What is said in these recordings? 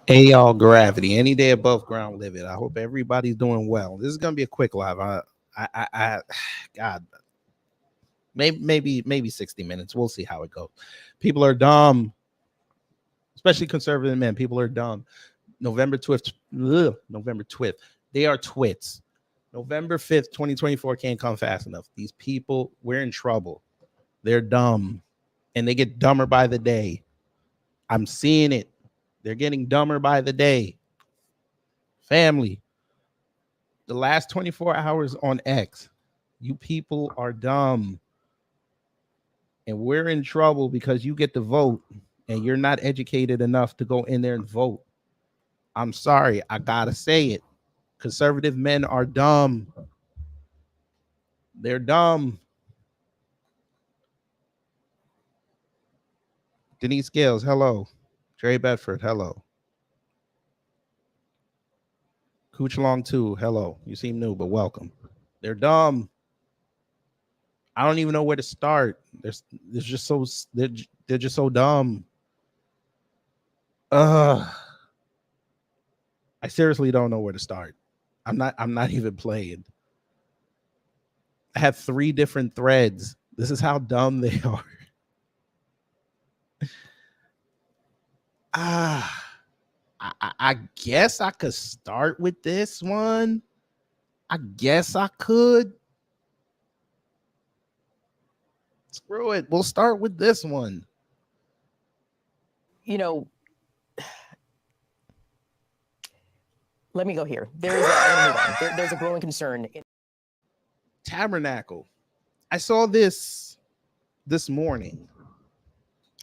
Hey y'all, gravity. Any day above ground, live it. I hope everybody's doing well. This is gonna be a quick live. God, maybe 60 minutes. We'll see how it goes. People are dumb, especially conservative men. People are dumb. November 12th, November 12th. They are twits. November 5th, 2024 can't come fast enough. These people, we're in trouble. They're dumb, and they get dumber by the day. I'm seeing it. They're getting dumber by the day. Family, the last 24 hours on X, you people are dumb. And we're in trouble because you get to vote and you're not educated enough to go in there and vote. I'm sorry, I gotta say it. Conservative men are dumb. They're dumb. Denise Gales, hello. Trey Bedford, hello. Cooch Long 2, hello. You seem new, but welcome. They're dumb. I don't even know where to start. They're just so they're just so dumb. I seriously don't know where to start. I'm not even playing. I have 3 different threads. This is how dumb they are. I guess I could start with this one. I guess I could. Screw it. We'll start with this one. You know, let me go here. There's a growing concern. Tabernacle. I saw this morning.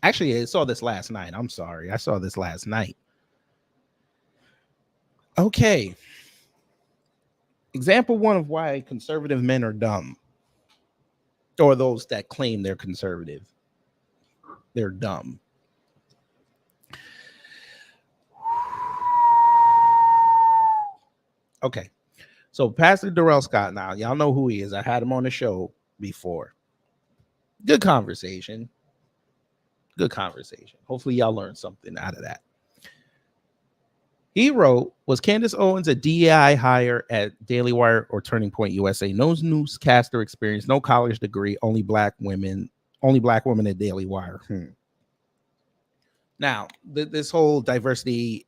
Actually, I saw this last night. I'm sorry. I saw this last night. Okay. Example 1 of why conservative men are dumb, or those that claim they're conservative. They're dumb. Okay. So Pastor Darrell Scott, now y'all know who he is. I had him on the show before. Good conversation. Good conversation. Hopefully y'all learned something out of that. He wrote, was Candace Owens a DEI hire at Daily Wire or Turning Point USA? No newscaster experience, no college degree, only black women at Daily Wire. Now, this whole diversity,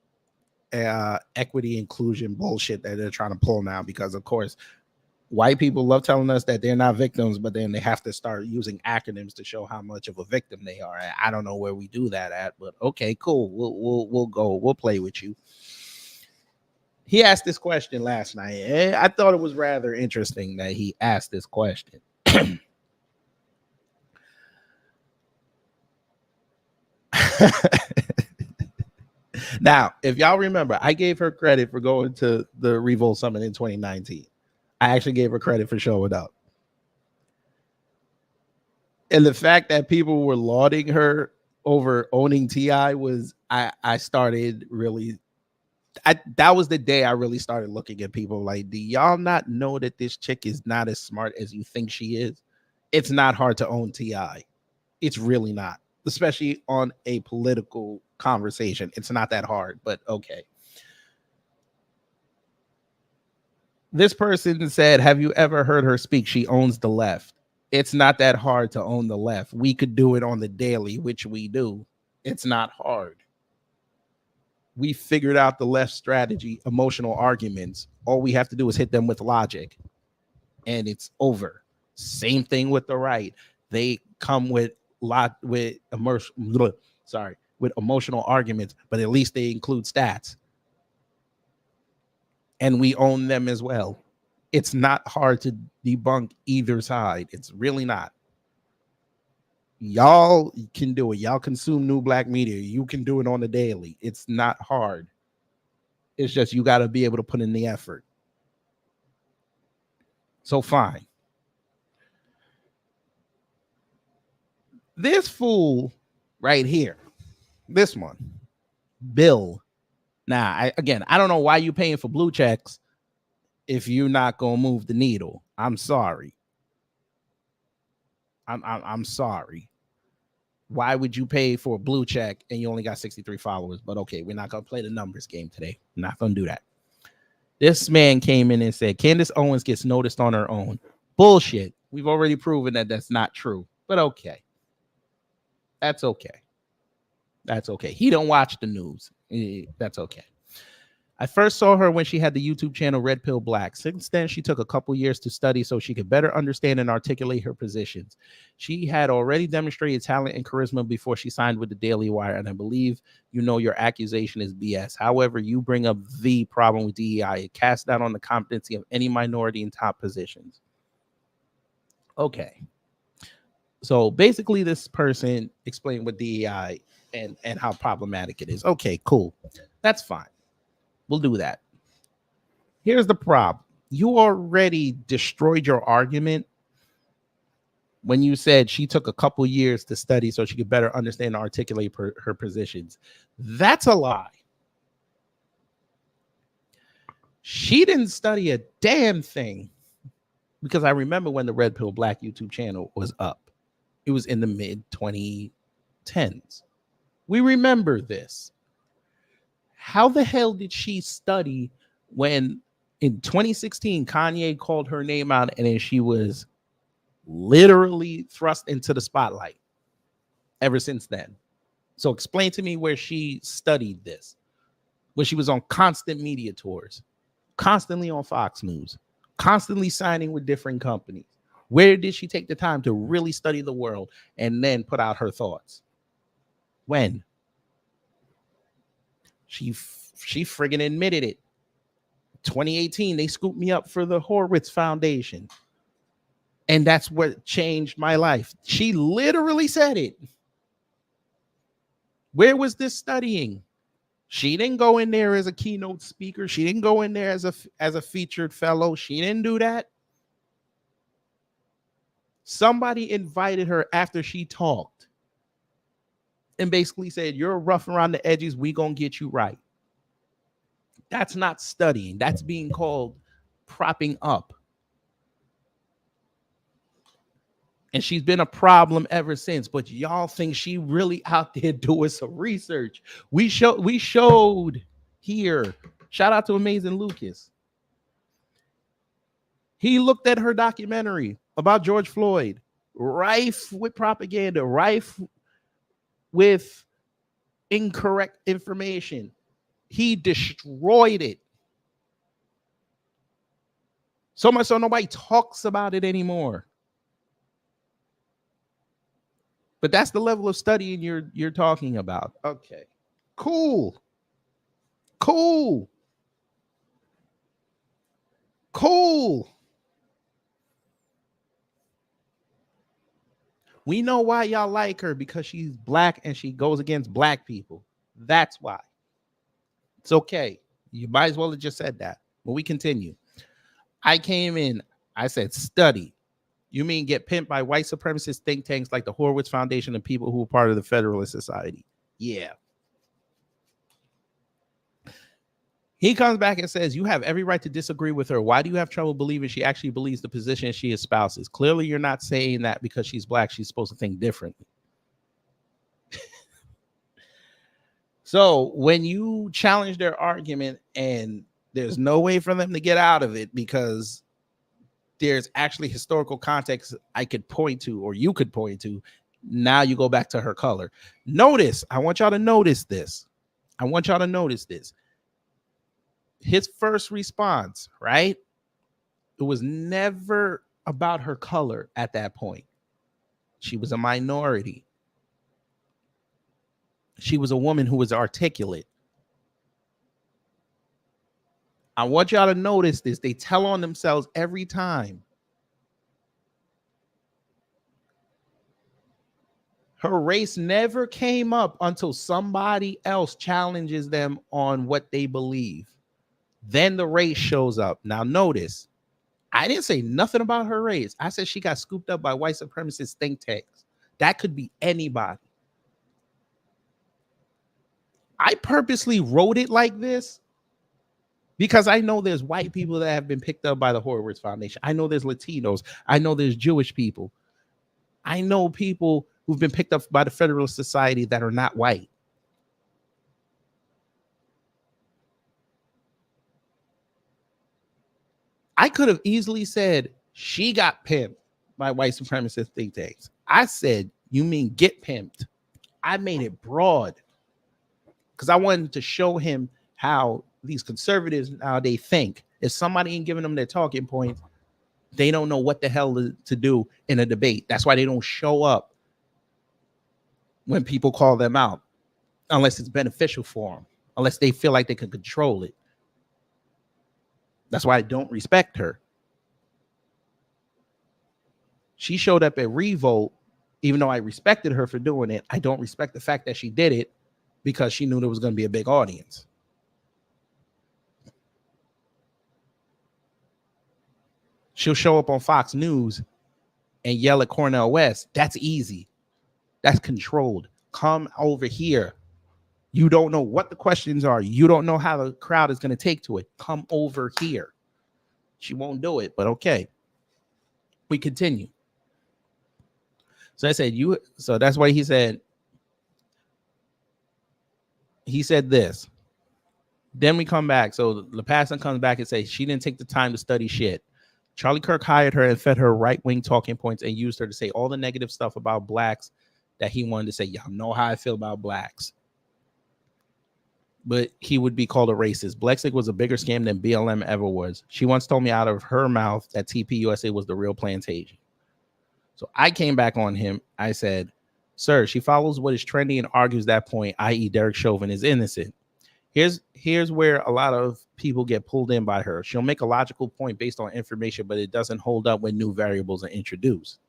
equity, inclusion bullshit that they're trying to pull now, because of course, white people love telling us that they're not victims, but then they have to start using acronyms to show how much of a victim they are. I don't know where we do that at, but okay, cool. We'll go. We'll play with you. He asked this question last night. I thought it was rather interesting that he asked this question. Now, if y'all remember, I gave her credit for going to the Revolt Summit in 2019. I actually gave her credit for showing up. And the fact that people were lauding her over owning TI was, I started really, that was the day I really started looking at people like, do y'all not know that this chick is not as smart as you think she is? It's not hard to own TI. It's really not, especially on a political conversation. It's not that hard, but okay. This person said, have you ever heard her speak? She owns the left. It's not that hard to own the left. We could do it on the daily, which we do. It's not hard. We figured out the left strategy, emotional arguments. All we have to do is hit them with logic, and it's over. Same thing with the right. They come with emotional arguments, but at least they include stats, and we own them as well. It's not hard to debunk either side. It's really not. Y'all can do it. Y'all consume new black media. You can do it on the daily. It's not hard. It's just you got to be able to put in the effort. So fine. This fool right here, this one, Bill. Now, I don't know why you paying for blue checks if you're not gonna move the needle. I'm sorry. I'm sorry. Why would you pay for a blue check and you only got 63 followers? But okay, we're not going to play the numbers game today. We're not going to do that. This man came in and said, Candace Owens gets noticed on her own. Bullshit. We've already proven that that's not true. But okay. That's okay. That's okay. He don't watch the news. That's okay. I first saw her when she had the YouTube channel Red Pill Black. Since then, she took a couple years to study so she could better understand and articulate her positions. She had already demonstrated talent and charisma before she signed with the Daily Wire, and I believe you know your accusation is BS. However, you bring up the problem with DEI. It casts doubt on the competency of any minority in top positions. Okay. So basically, this person explained what DEI and how problematic it is. Okay, cool. That's fine. We'll do that. Here's the problem. You already destroyed your argument when you said she took a couple years to study so she could better understand and articulate her positions. That's a lie. She didn't study a damn thing, because I remember when the Red Pill Black YouTube channel was up. It was in the mid 2010s. We remember this. How the hell did she study when in 2016 Kanye called her name out and then she was literally thrust into the spotlight ever since then? So explain to me where she studied this, when she was on constant media tours, constantly on Fox News, constantly signing with different companies. Where did she take the time to really study the world and then put out her thoughts? When? She friggin' admitted it. 2018, they scooped me up for the Horowitz Foundation. And that's what changed my life. She literally said it. Where was this studying? She didn't go in there as a keynote speaker. She didn't go in there as a featured fellow. She didn't do that. Somebody invited her after she talked and basically said, you're rough around the edges. We gonna get you right. That's not studying. That's being called propping up. And she's been a problem ever since. But y'all think she really out there doing some research. We showed here. Shout out to Amazing Lucas. He looked at her documentary about George Floyd, rife with propaganda, rife with incorrect information. He destroyed it. So much so nobody talks about it anymore. But that's the level of studying you're talking about. Okay. Cool. We know why y'all like her, because she's black and she goes against black people. That's why. It's okay. You might as well have just said that. But we continue. I came in, I said, study. You mean get pimped by white supremacist think tanks like the Horowitz Foundation and people who are part of the Federalist Society? Yeah. He comes back and says, you have every right to disagree with her. Why do you have trouble believing she actually believes the position she espouses? Clearly, you're not saying that because she's black, she's supposed to think differently. So when you challenge their argument and there's no way for them to get out of it because there's actually historical context I could point to, or you could point to, now you go back to her color. Notice, I want y'all to notice this. His first response, right? It was never about her color at that point. She was a minority. She was a woman who was articulate. I want y'all to notice this. They tell on themselves every time. Her race never came up until somebody else challenges them on what they believe. Then the race shows up. Now notice, I didn't say nothing about her race. I said she got scooped up by white supremacist think tanks. That could be anybody. I purposely wrote it like this because I know there's white people that have been picked up by the Horowitz Foundation. I know there's Latinos. I know there's Jewish people. I know people who've been picked up by the Federalist Society that are not white. I could have easily said she got pimped by white supremacist think tanks. I said, you mean get pimped. I made it broad because I wanted to show him how these conservatives now they think. If somebody ain't giving them their talking points, they don't know what the hell to do in a debate. That's why they don't show up when people call them out, unless it's beneficial for them, unless they feel like they can control it. That's why I don't respect her. She showed up at Revolt, even though I respected her for doing it. I don't respect the fact that she did it because she knew there was going to be a big audience. She'll show up on Fox News and yell at Cornel West. That's easy. That's controlled. Come over here. You don't know what the questions are. You don't know how the crowd is going to take to it. Come over here. She won't do it, but okay. We continue. So I said, so that's why he said this. Then we come back. So LePassan comes back and says she didn't take the time to study shit. Charlie Kirk hired her and fed her right-wing talking points and used her to say all the negative stuff about blacks that he wanted to say. Y'all know how I feel about blacks. But he would be called a racist. Blexig was a bigger scam than BLM ever was. She once told me out of her mouth that TPUSA was the real plantation. So I came back on him. I said, sir, she follows what is trendy and argues that point, i.e. Derek Chauvin is innocent. Here's where a lot of people get pulled in by her. She'll make a logical point based on information, but it doesn't hold up when new variables are introduced.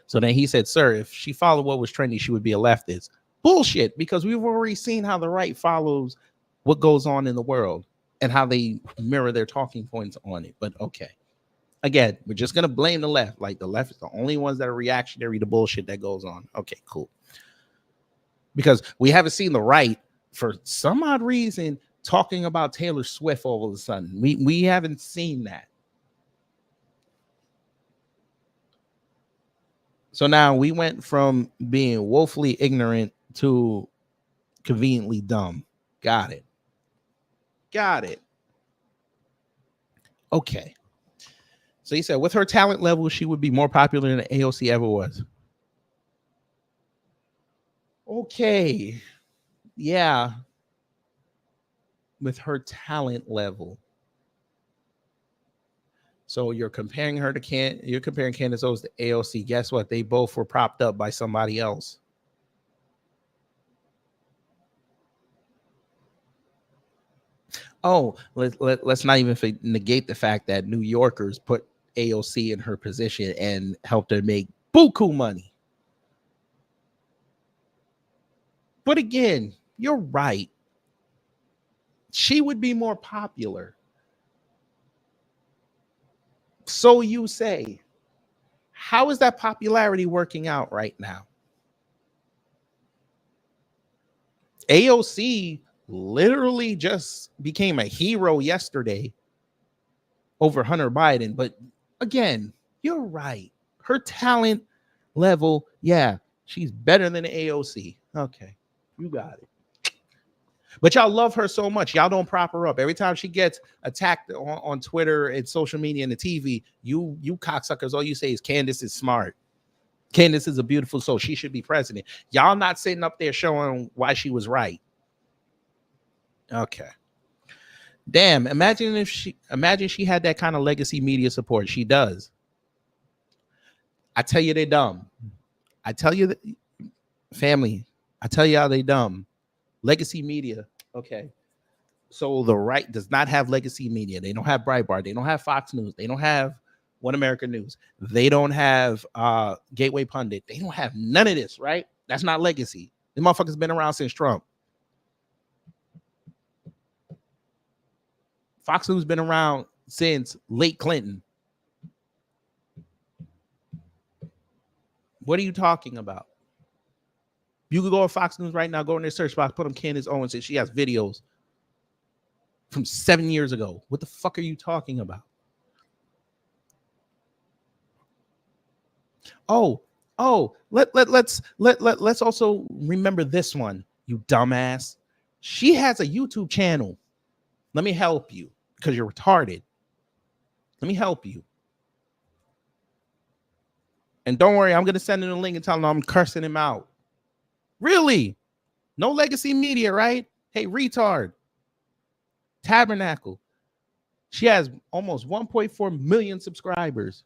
So then he said, sir, if she followed what was trendy, she would be a leftist. Bullshit, because we've already seen how the right follows what goes on in the world and how they mirror their talking points on it. But okay. Again, we're just going to blame the left. Like the left is the only ones that are reactionary to bullshit that goes on. Okay, cool. Because we haven't seen the right for some odd reason talking about Taylor Swift all of a sudden. We haven't seen that. So now we went from being woefully ignorant to conveniently dumb. Got it. Okay. So he said, with her talent level, she would be more popular than AOC ever was. Okay. Yeah. With her talent level. So you're comparing her to you're comparing Candace Owens to AOC. Guess what? They both were propped up by somebody else. Oh, let's not even negate the fact that New Yorkers put AOC in her position and helped her make buku money. But again, you're right. She would be more popular. So you say. How is that popularity working out right now? AOC literally just became a hero yesterday over Hunter Biden. But again, you're right. Her talent level, yeah, she's better than AOC. Okay, you got it. But y'all love her so much. Y'all don't prop her up. Every time she gets attacked on Twitter and social media and the TV, you cocksuckers, all you say is Candace is smart. Candace is a beautiful soul. She should be president. Y'all not sitting up there showing why she was right. Okay. Damn, imagine she had that kind of legacy media support. She does. I tell you, they're dumb. I tell you that, family, I tell you how they dumb. Legacy media. Okay. So the right does not have legacy media. They don't have Breitbart. They don't have Fox News. They don't have One American News. They don't have Gateway Pundit. They don't have none of this, right? That's not legacy. The motherfuckers been around since Trump. Fox News been around since late Clinton. What are you talking about? You could go to Fox News right now, go in their search box, put on Candace Owens, and she has videos from 7 years ago. What the fuck are you talking about? Oh, Oh, let's also remember this one, you dumbass. She has a YouTube channel. Let me help you because you're retarded. Let me help you. And don't worry, I'm going to send him a link and tell him I'm cursing him out. Really? No legacy media, right? Hey, retard. Tabernacle. She has almost 1.4 million subscribers.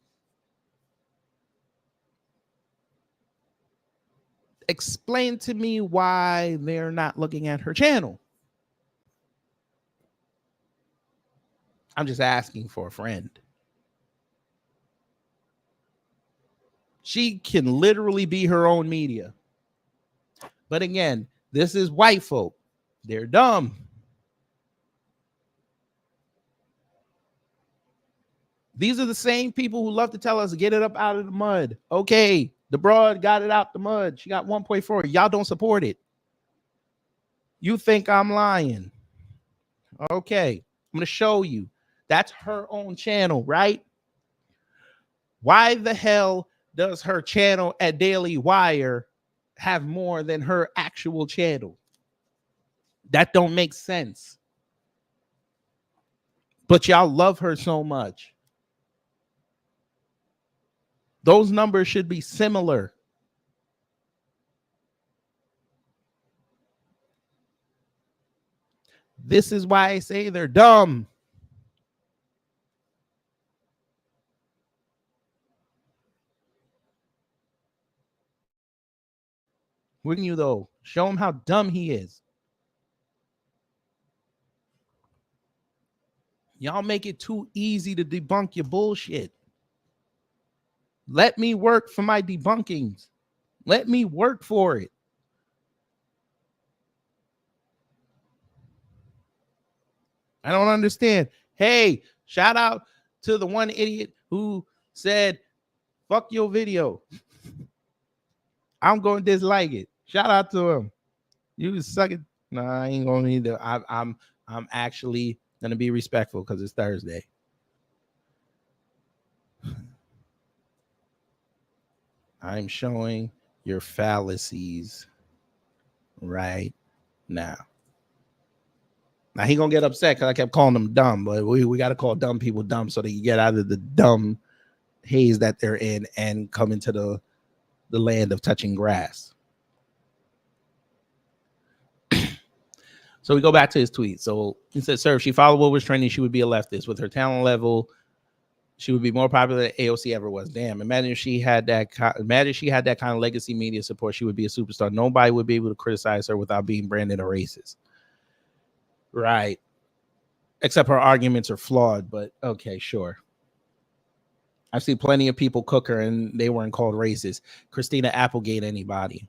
Explain to me why they're not looking at her channel. I'm just asking for a friend. She can literally be her own media. But again, this is white folk. They're dumb. These are the same people who love to tell us, get it up out of the mud. Okay, the broad got it out the mud. She got 1.4. Y'all don't support it. You think I'm lying. Okay, I'm going to show you. That's her own channel, right? Why the hell does her channel at Daily Wire have more than her actual channel? That don't make sense. But y'all love her so much. Those numbers should be similar. This is why I say they're dumb. Wouldn't you though? Show him how dumb he is. Y'all make it too easy to debunk your bullshit. Let me work for my debunkings. Let me work for it. I don't understand. Hey, shout out to the one idiot who said, fuck your video. I'm going to dislike it. Shout out to him. You sucking. No, I ain't going to need to. I'm actually going to be respectful because it's Thursday. I'm showing your fallacies right now. Now he gonna get upset because I kept calling them dumb, but we got to call dumb people dumb so they can get out of the dumb haze that they're in and come into the land of touching grass. So we go back to his tweet. So he said, sir, if she followed what was trending, she would be a leftist. With her talent level, she would be more popular than AOC ever was. Damn, imagine if she had that kind of legacy media support, she would be a superstar. Nobody would be able to criticize her without being branded a racist. Right. Except her arguments are flawed, but okay, sure. I've seen plenty of people cook her and they weren't called racist. Christina Applegate, anybody?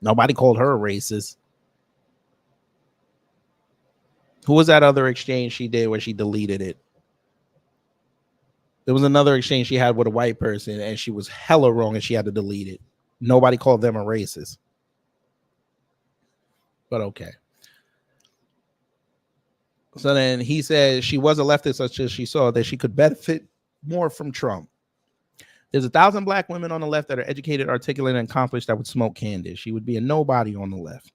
Nobody called her a racist. Who was that other exchange she did where she deleted it? There was another exchange she had with a white person and she was hella wrong and she had to delete it. Nobody called them a racist. But okay. So then he said she was a leftist such as she saw that she could benefit more from Trump. There's 1,000 black women on the left that are educated, articulate, and accomplished that would smoke Candace. She would be a nobody on the left.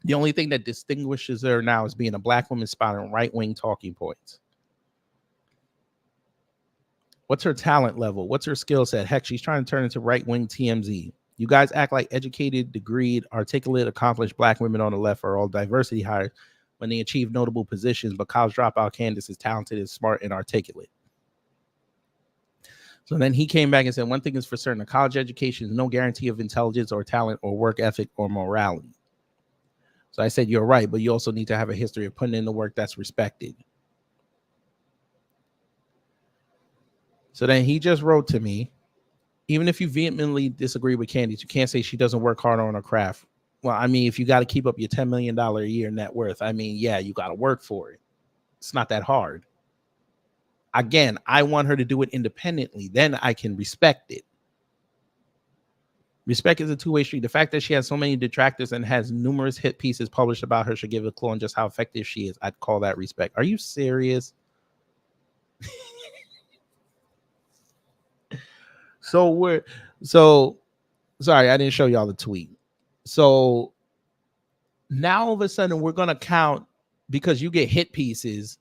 The only thing that distinguishes her now is being a black woman spouting right-wing talking points. What's her talent level? What's her skill set? Heck, she's trying to turn into right-wing TMZ. You guys act like educated, degreed, articulate, accomplished black women on the left are all diversity hires when they achieve notable positions, but college dropout Candace is talented and smart and articulate. So then he came back and said, one thing is for certain, a college education is no guarantee of intelligence or talent or work ethic or morality. So I said, you're right, but you also need to have a history of putting in the work that's respected. So then he just wrote to me, even if you vehemently disagree with Candace, you can't say she doesn't work hard on her craft. Well, I mean, if you got to keep up your $10 million a year net worth, I mean, yeah, you got to work for it. It's not that hard. Again, I want her to do it independently. Then I can respect it. Respect is a two-way street. The fact that she has so many detractors and has numerous hit pieces published about her should give a clue on just how effective she is. I'd call that respect. Are you serious? So sorry, I didn't show y'all the tweet. So now all of a sudden we're gonna count because you get hit pieces.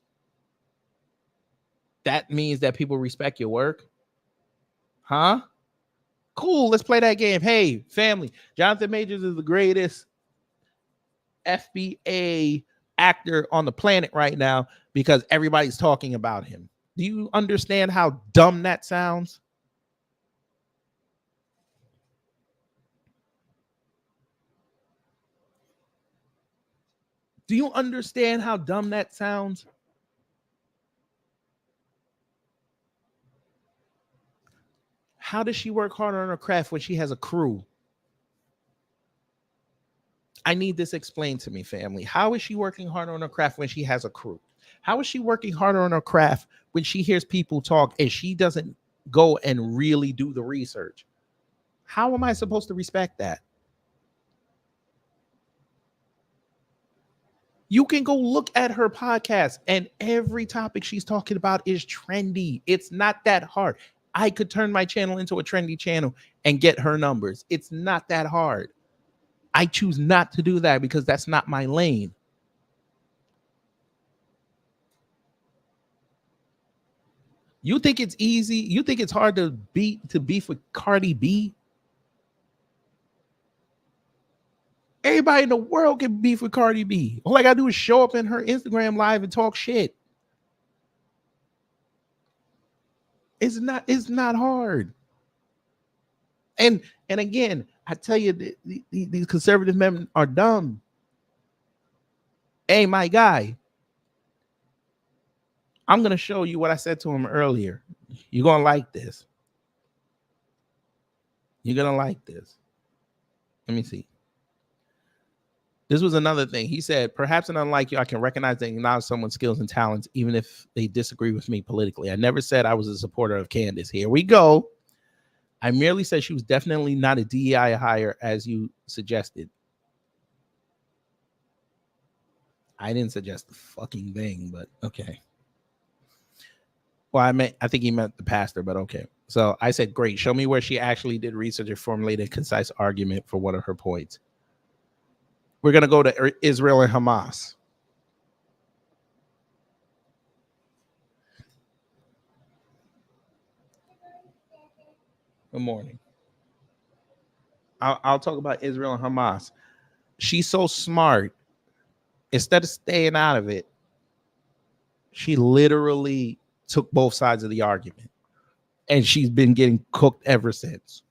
That means that people respect your work, huh? Cool, let's play that game. Hey, family, Jonathan Majors is the greatest FBA actor on the planet right now because everybody's talking about him. Do you understand how dumb that sounds? Do you understand how dumb that sounds? How does she work harder on her craft when she has a crew? I need this explained to me, family. How is she working harder on her craft when she has a crew? How is she working harder on her craft when she hears people talk and she doesn't go and really do the research? How am I supposed to respect that? You can go look at her podcast and every topic she's talking about is trendy. It's not that hard. I could turn my channel into a trendy channel and get her numbers. It's not that hard. I choose not to do that because that's not my lane. You think it's easy? You think it's hard to beef with Cardi B? Everybody in the world can beef with Cardi B. All I gotta do is show up in her Instagram live and talk shit. It's not hard. And again, I tell you, these conservative men are dumb. Hey, my guy, I'm gonna show you what I said to him earlier. You're gonna like this. You're gonna like this. Let me see. This was another thing. He said, perhaps and unlike you, I can recognize and acknowledge someone's skills and talents, even if they disagree with me politically. I never said I was a supporter of Candace. Here we go. I merely said she was definitely not a DEI hire as you suggested. I didn't suggest the fucking thing, but okay. Well, I think he meant the pastor, but okay. So I said, great. Show me where she actually did research and formulated a concise argument for one of her points. We're going to go to Israel and Hamas. Good morning. I'll talk about Israel and Hamas. She's so smart. Instead of staying out of it, she literally took both sides of the argument. And she's been getting cooked ever since.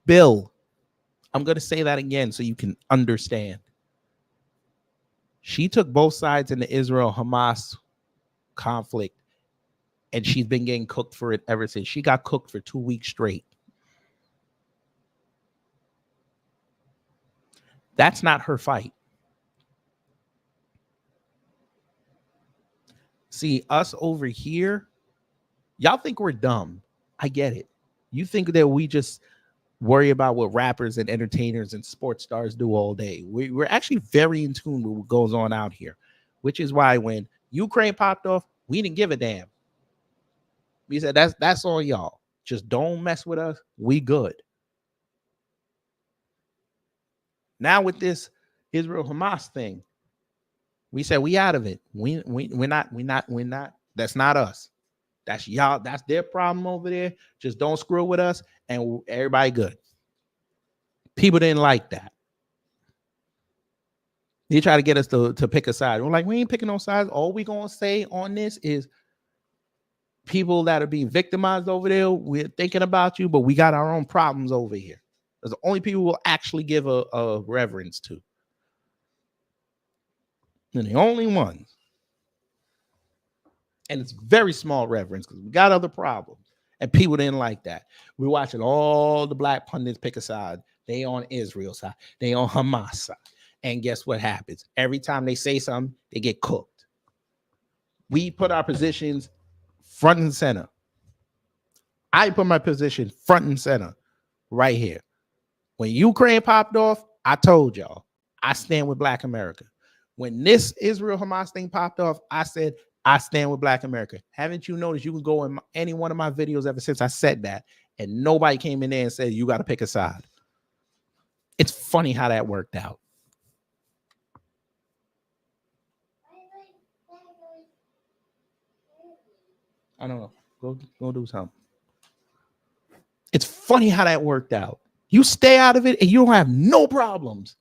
Bill, I'm going to say that again so you can understand. She took both sides in the Israel-Hamas conflict, and she's been getting cooked for it ever since. She got cooked for 2 weeks straight. That's not her fight. See, us over here, y'all think we're dumb. I get it. You think that we just worry about what rappers and entertainers and sports stars do all day. We're actually very in tune with what goes on out here, which is why when Ukraine popped off, we didn't give a damn. We said that's on y'all. Just don't mess with us. We good. Now with this Israel Hamas thing, we said we out of it. We're not. That's not us. That's y'all. That's their problem over there. Just don't screw with us, and everybody good. People didn't like that. They try to get us to pick a side. We're like, we ain't picking no sides. All we gonna say on this is people that are being victimized over there, we're thinking about you, but we got our own problems over here. That's the only people we'll actually give a reverence to. And the only ones. And it's very small reverence because we got other problems. And people didn't like that. We're watching all the black pundits pick a side. They on Israel's side. They on Hamas side. And guess what happens? Every time they say something, they get cooked. We put our positions front and center. I put my position front and center right here. When Ukraine popped off, I told y'all, I stand with Black America. When this Israel-Hamas thing popped off, I said, I stand with Black America. Haven't you noticed? You can go in any one of my videos ever since I said that, and nobody came in there and said, you got to pick a side. It's funny how that worked out. I don't know. Go do something. It's funny how that worked out. You stay out of it and you don't have no problems.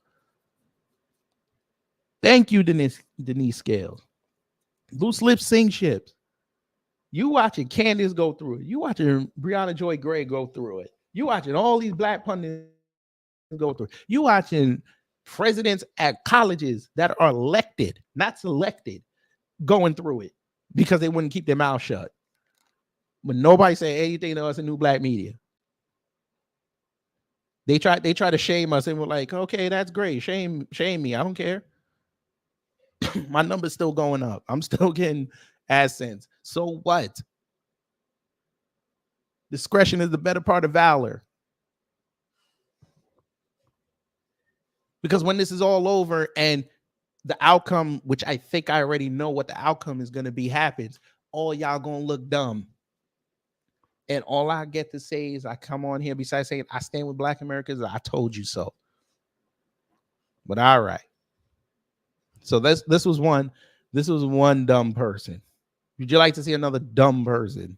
Thank you, Denise Scales. Loose lips sing ships. You watching Candace go through it. You watching Breonna Joy Gray go through it. You watching all these black pundits go through it. You watching presidents at colleges that are elected, not selected, going through it because they wouldn't keep their mouth shut. But nobody say anything to us in New Black Media. They try to shame us and we're like, okay, that's great. Shame me. I don't care. My number's still going up. I'm still getting AdSense. So what? Discretion is the better part of valor. Because when this is all over and the outcome, which I think I already know what the outcome is going to be, happens, all y'all going to look dumb. And all I get to say is I come on here, besides saying I stand with Black Americans, I told you so. But all right. So this was one dumb person. Would you like to see another dumb person?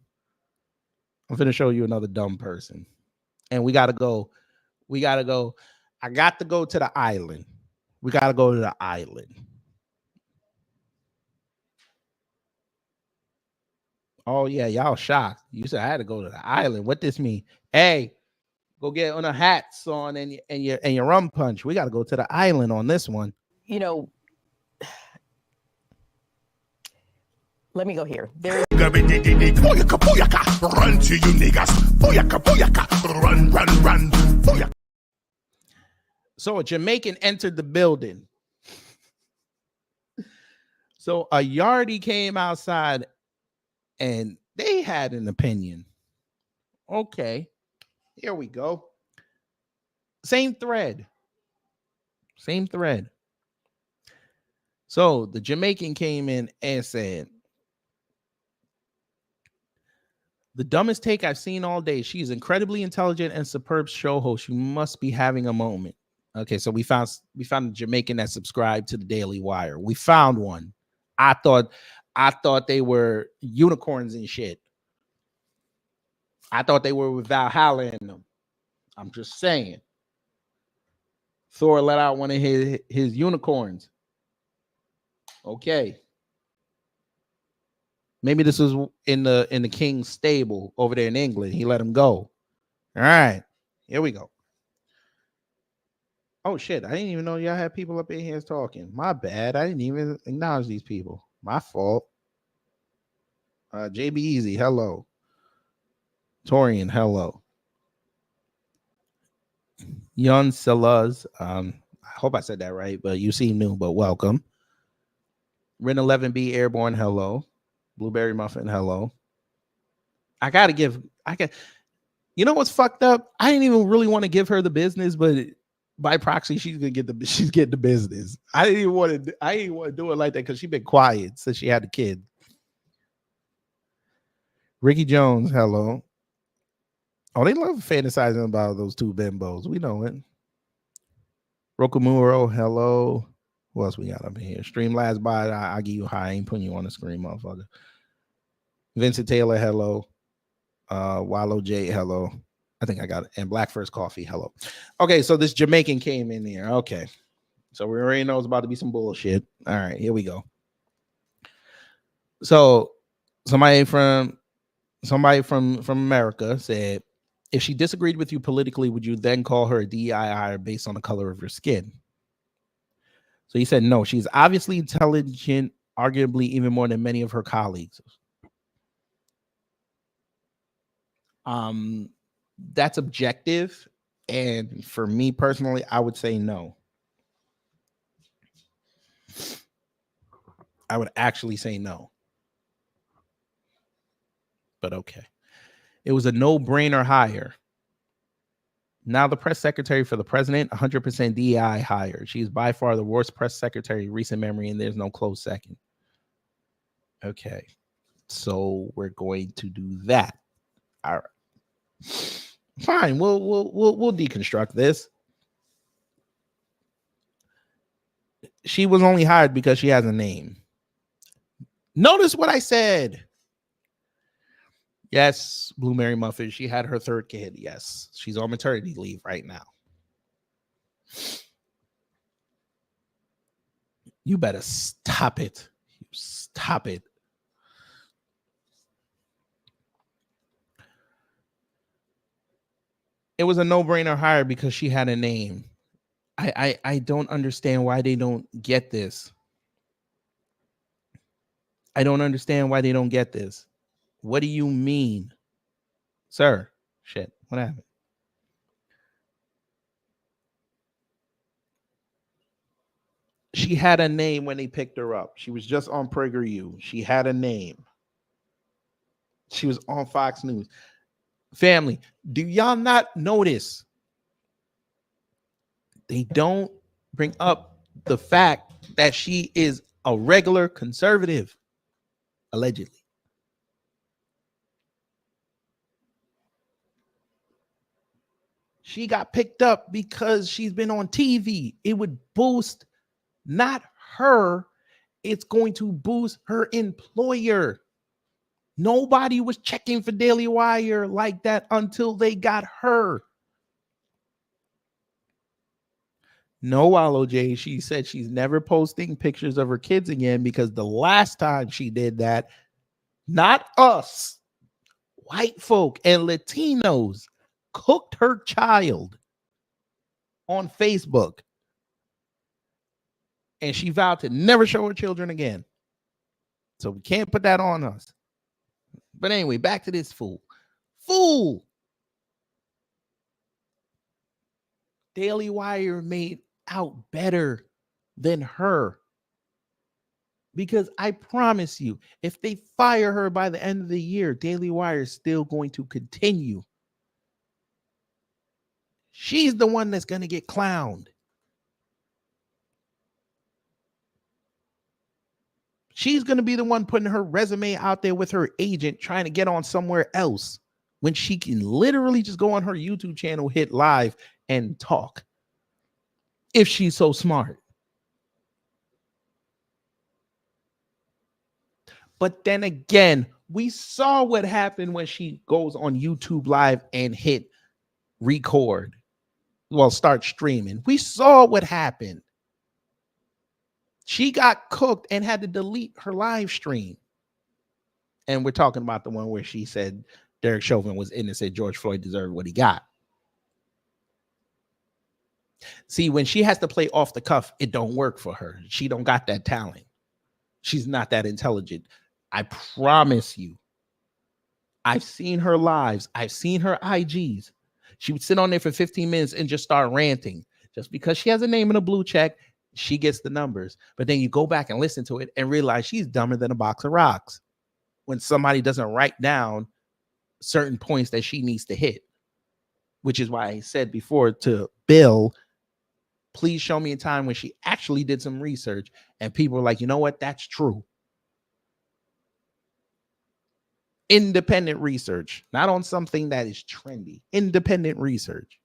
I'm going to show you another dumb person. And we got to go. I got to go to the island. We got to go to the island. Oh, yeah, y'all shocked. You said I had to go to the island. What this mean? Hey, go get on a hats on and your rum punch. We got to go to the island on this one. You know, let me go here. There's Run to you niggas. Run. So a Jamaican entered the building. So a yardie came outside and they had an opinion. Okay, here we go. Same thread. So the Jamaican came in and said, the dumbest take I've seen all day. She is incredibly intelligent and superb show host. You must be having a moment. Okay, so we found a Jamaican that subscribed to the Daily Wire. We found one. I thought they were unicorns and shit. I thought they were with Valhalla in them. I'm just saying. Thor let out one of his unicorns. Okay. Maybe this was in the king's stable over there in England. He let him go. All right. Here we go. Oh, shit. I didn't even know y'all had people up in here talking. My bad. I didn't even acknowledge these people. My fault. JB Easy, hello. Torian, hello. Yun Sellaz, I hope I said that right, but you seem new, but welcome. Ren 11B Airborne, hello. Blueberry Muffin, hello. You know what's fucked up? I didn't even really want to give her the business, but by proxy, she's getting the business. I didn't even want to do it like that because she's been quiet since she had the kid. Ricky Jones, hello. Oh, they love fantasizing about those two bimbos. We know it. Rokumuro, hello. Who else we got up in here? Streamlabs by I give you high. I ain't putting you on the screen, motherfucker. Vincent Taylor, hello. Wallow J, hello. I think I got it. And Black First Coffee, hello. Okay, so this Jamaican came in here. Okay. So we already know it's about to be some bullshit. All right, here we go. So somebody from America said, if she disagreed with you politically, would you then call her a DEI based on the color of your skin? So he said, no, she's obviously intelligent, arguably even more than many of her colleagues. That's objective. And for me personally, I would say no. I would actually say no. But okay. It was a no-brainer hire. Now the press secretary for the president, 100% DEI hire. She's by far the worst press secretary in recent memory, and there's no close second. Okay, so we're going to do that. All right, fine. We'll deconstruct this. She was only hired because she has a name. Notice what I said. Yes, Blue Mary Muffin. She had her third kid. Yes, she's on maternity leave right now. You better stop it. Stop it. It was a no-brainer hire because she had a name. I don't understand why they don't get this. I don't understand why they don't get this. What do you mean? Sir, shit, what happened? She had a name when they picked her up. She was just on PragerU. She had a name. She was on Fox News. Family, do y'all not notice? They don't bring up the fact that she is a regular conservative, allegedly. She got picked up because she's been on TV. It would boost not her, it's going to boost her employer. Nobody was checking for Daily Wire like that until they got her. No, Wallow J, she said she's never posting pictures of her kids again because the last time she did that, not us, white folk and Latinos cooked her child on Facebook. And she vowed to never show her children again. So we can't put that on us. But anyway, back to this fool. Fool. Daily Wire made out better than her. Because I promise you, if they fire her by the end of the year, Daily Wire is still going to continue. She's the one that's going to get clowned. She's going to be the one putting her resume out there with her agent trying to get on somewhere else when she can literally just go on her YouTube channel, hit live, and talk. If she's so smart. But then again, we saw what happened when she goes on YouTube live and hit record. Well, start streaming. We saw what happened. She got cooked and had to delete her live stream. And we're talking about the one where she said Derek Chauvin was innocent. George Floyd deserved what he got. See, when she has to play off the cuff, it don't work for her. She don't got that talent. She's not that intelligent. I promise you. I've seen her lives. I've seen her IGs. She would sit on there for 15 minutes and just start ranting. Just because she has a name in a blue check, she gets the numbers. But then you go back and listen to it and realize she's dumber than a box of rocks when somebody doesn't write down certain points that she needs to hit, which is why I said before to Bill, please show me a time when she actually did some research and people were like, you know what? That's true. Independent research, not on something that is trendy. Independent research.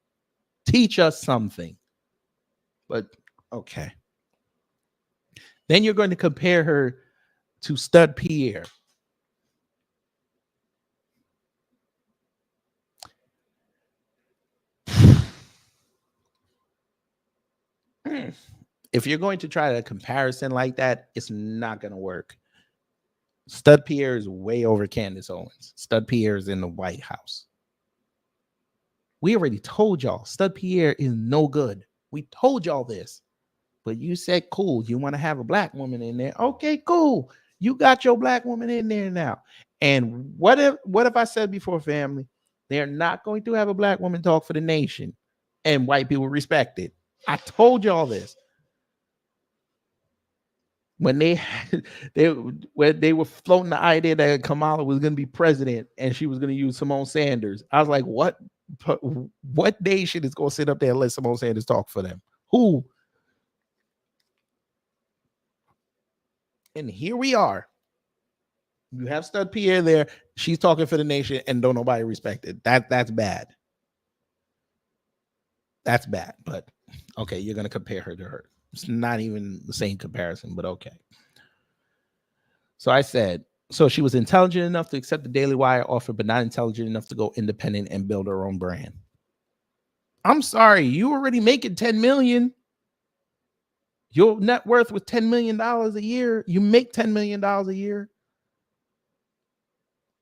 Teach us something. But okay. Then you're going to compare her to Stud Pierre. If you're going to try a comparison like that, it's not going to work. Stud Pierre is way over Candace Owens. Stud Pierre is in the White House. We already told y'all Stud Pierre is no good. We told y'all this. But you said, cool, you want to have a black woman in there. Okay, cool. You got your black woman in there now. And what if I said before, family, they're not going to have a black woman talk for the nation and white people respect it. I told y'all this. When they were floating the idea that Kamala was going to be president and she was going to use Simone Sanders, I was like, what But what nation is going to sit up there and let Simone Sanders talk for them? Who? And here we are. You have Stud Pierre there. She's talking for the nation, and don't nobody respect it. That's bad. That's bad. But okay, you're gonna compare her to her. It's not even the same comparison, but okay. So I said, so she was intelligent enough to accept the Daily Wire offer, but not intelligent enough to go independent and build her own brand. I'm sorry, you already making $10 million. Your net worth was $10 million a year. You make $10 million a year.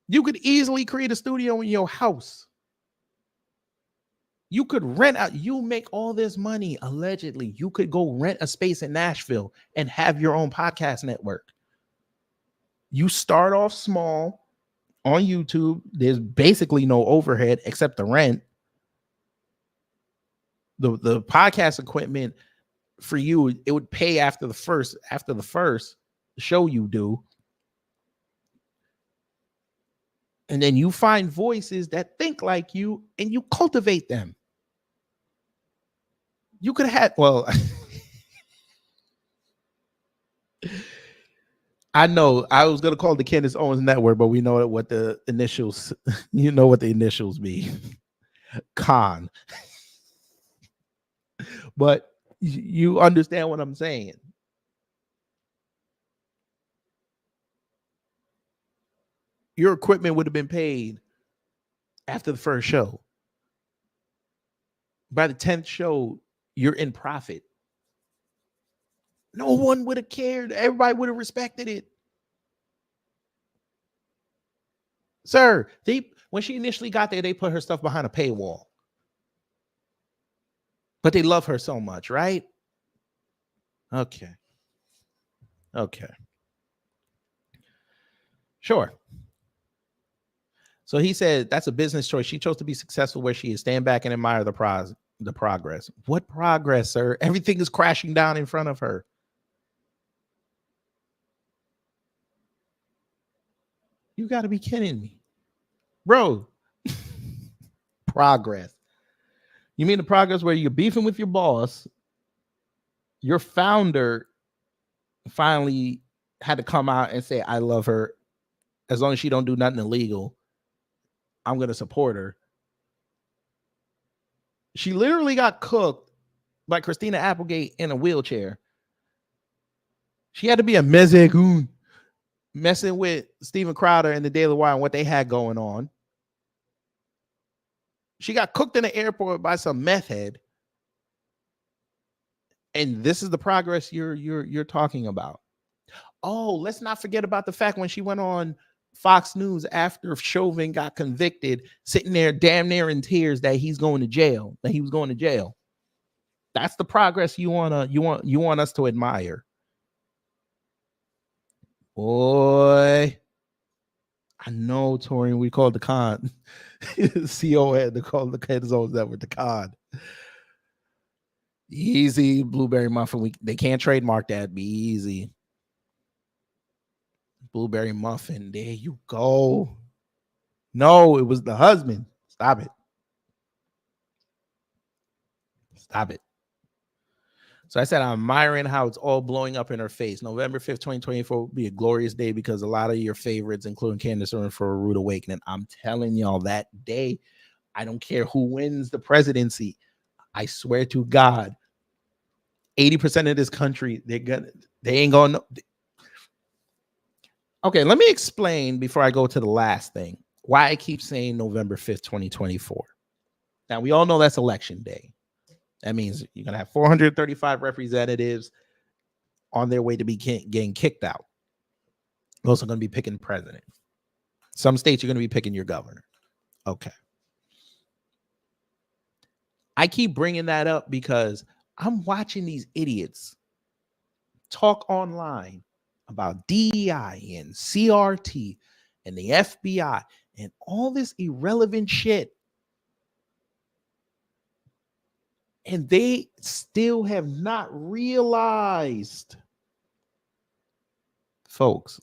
You could easily create a studio in your house. You could rent out, you make all this money, allegedly. You could go rent a space in Nashville and have your own podcast network. You start off small on YouTube. There's basically no overhead except the rent. The podcast equipment for you, it would pay after the first show you do. And then you find voices that think like you and you cultivate them. You could have had, well, I know I was going to call the Candace Owens Network, but we know what the initials, you know what the initials be. Con. But you understand what I'm saying. Your equipment would have been paid after the first show. By the 10th show, you're in profit. No one would have cared. Everybody would have respected it. Sir, when she initially got there, they put her stuff behind a paywall. But they love her so much, right? Okay. Sure. So he said that's a business choice. She chose to be successful where she is. Stand back and admire the progress. What progress, sir? Everything is crashing down in front of her. You got to be kidding me. Bro. Progress. You mean the progress where you're beefing with your boss? Your founder finally had to come out and say, I love her. As long as she don't do nothing illegal, I'm going to support her. She literally got cooked by Christina Applegate in a wheelchair. She had to be a mezegoon messing with Steven Crowder and the Daily Wire and what they had going on. She got cooked in the airport by some meth head. And this is the progress you're talking about. Oh, let's not forget about the fact when she went on Fox News after Chauvin got convicted, sitting there damn near in tears that he was going to jail. That's the progress you want us to admire. Boy, I know, Torian, we called the con. CO had to call the Candace Owens Network the con. Easy, Blueberry Muffin. They can't trademark that. Be easy. Blueberry Muffin. There you go. No, it was the husband. Stop it. So I said, I'm admiring how it's all blowing up in her face. November 5th, 2024 will be a glorious day because a lot of your favorites, including Candace, are in for a rude awakening. I'm telling y'all, that day, I don't care who wins the presidency. I swear to God, 80% of this country, they ain't going to. Okay, let me explain before I go to the last thing why I keep saying November 5th, 2024. Now, we all know that's election day. That means you're going to have 435 representatives on their way to be getting kicked out. Those are going to be picking president. Some states you're going to be picking your governor. Okay. I keep bringing that up because I'm watching these idiots talk online about DEI and CRT and the FBI and all this irrelevant shit. And they still have not realized, folks,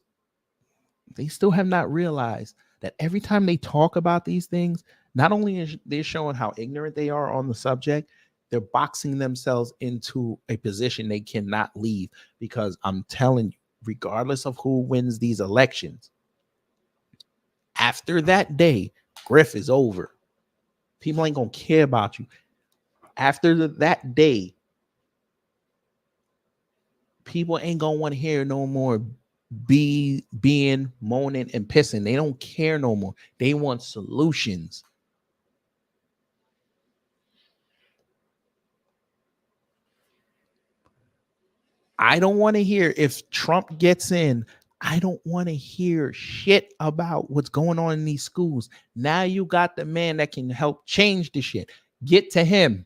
they still have not realized that every time they talk about these things, Not only is they showing how ignorant they are on the subject, they're boxing themselves into a position they cannot leave. Because I'm telling you, regardless of who wins these elections, after that day, Griff is over. People ain't gonna care about you. After that day, people ain't gonna want to hear no more being moaning and pissing. They don't care no more. They want solutions. I don't want to hear, if Trump gets in, I don't want to hear shit about what's going on in these schools. Now you got the man that can help change the shit. Get to him.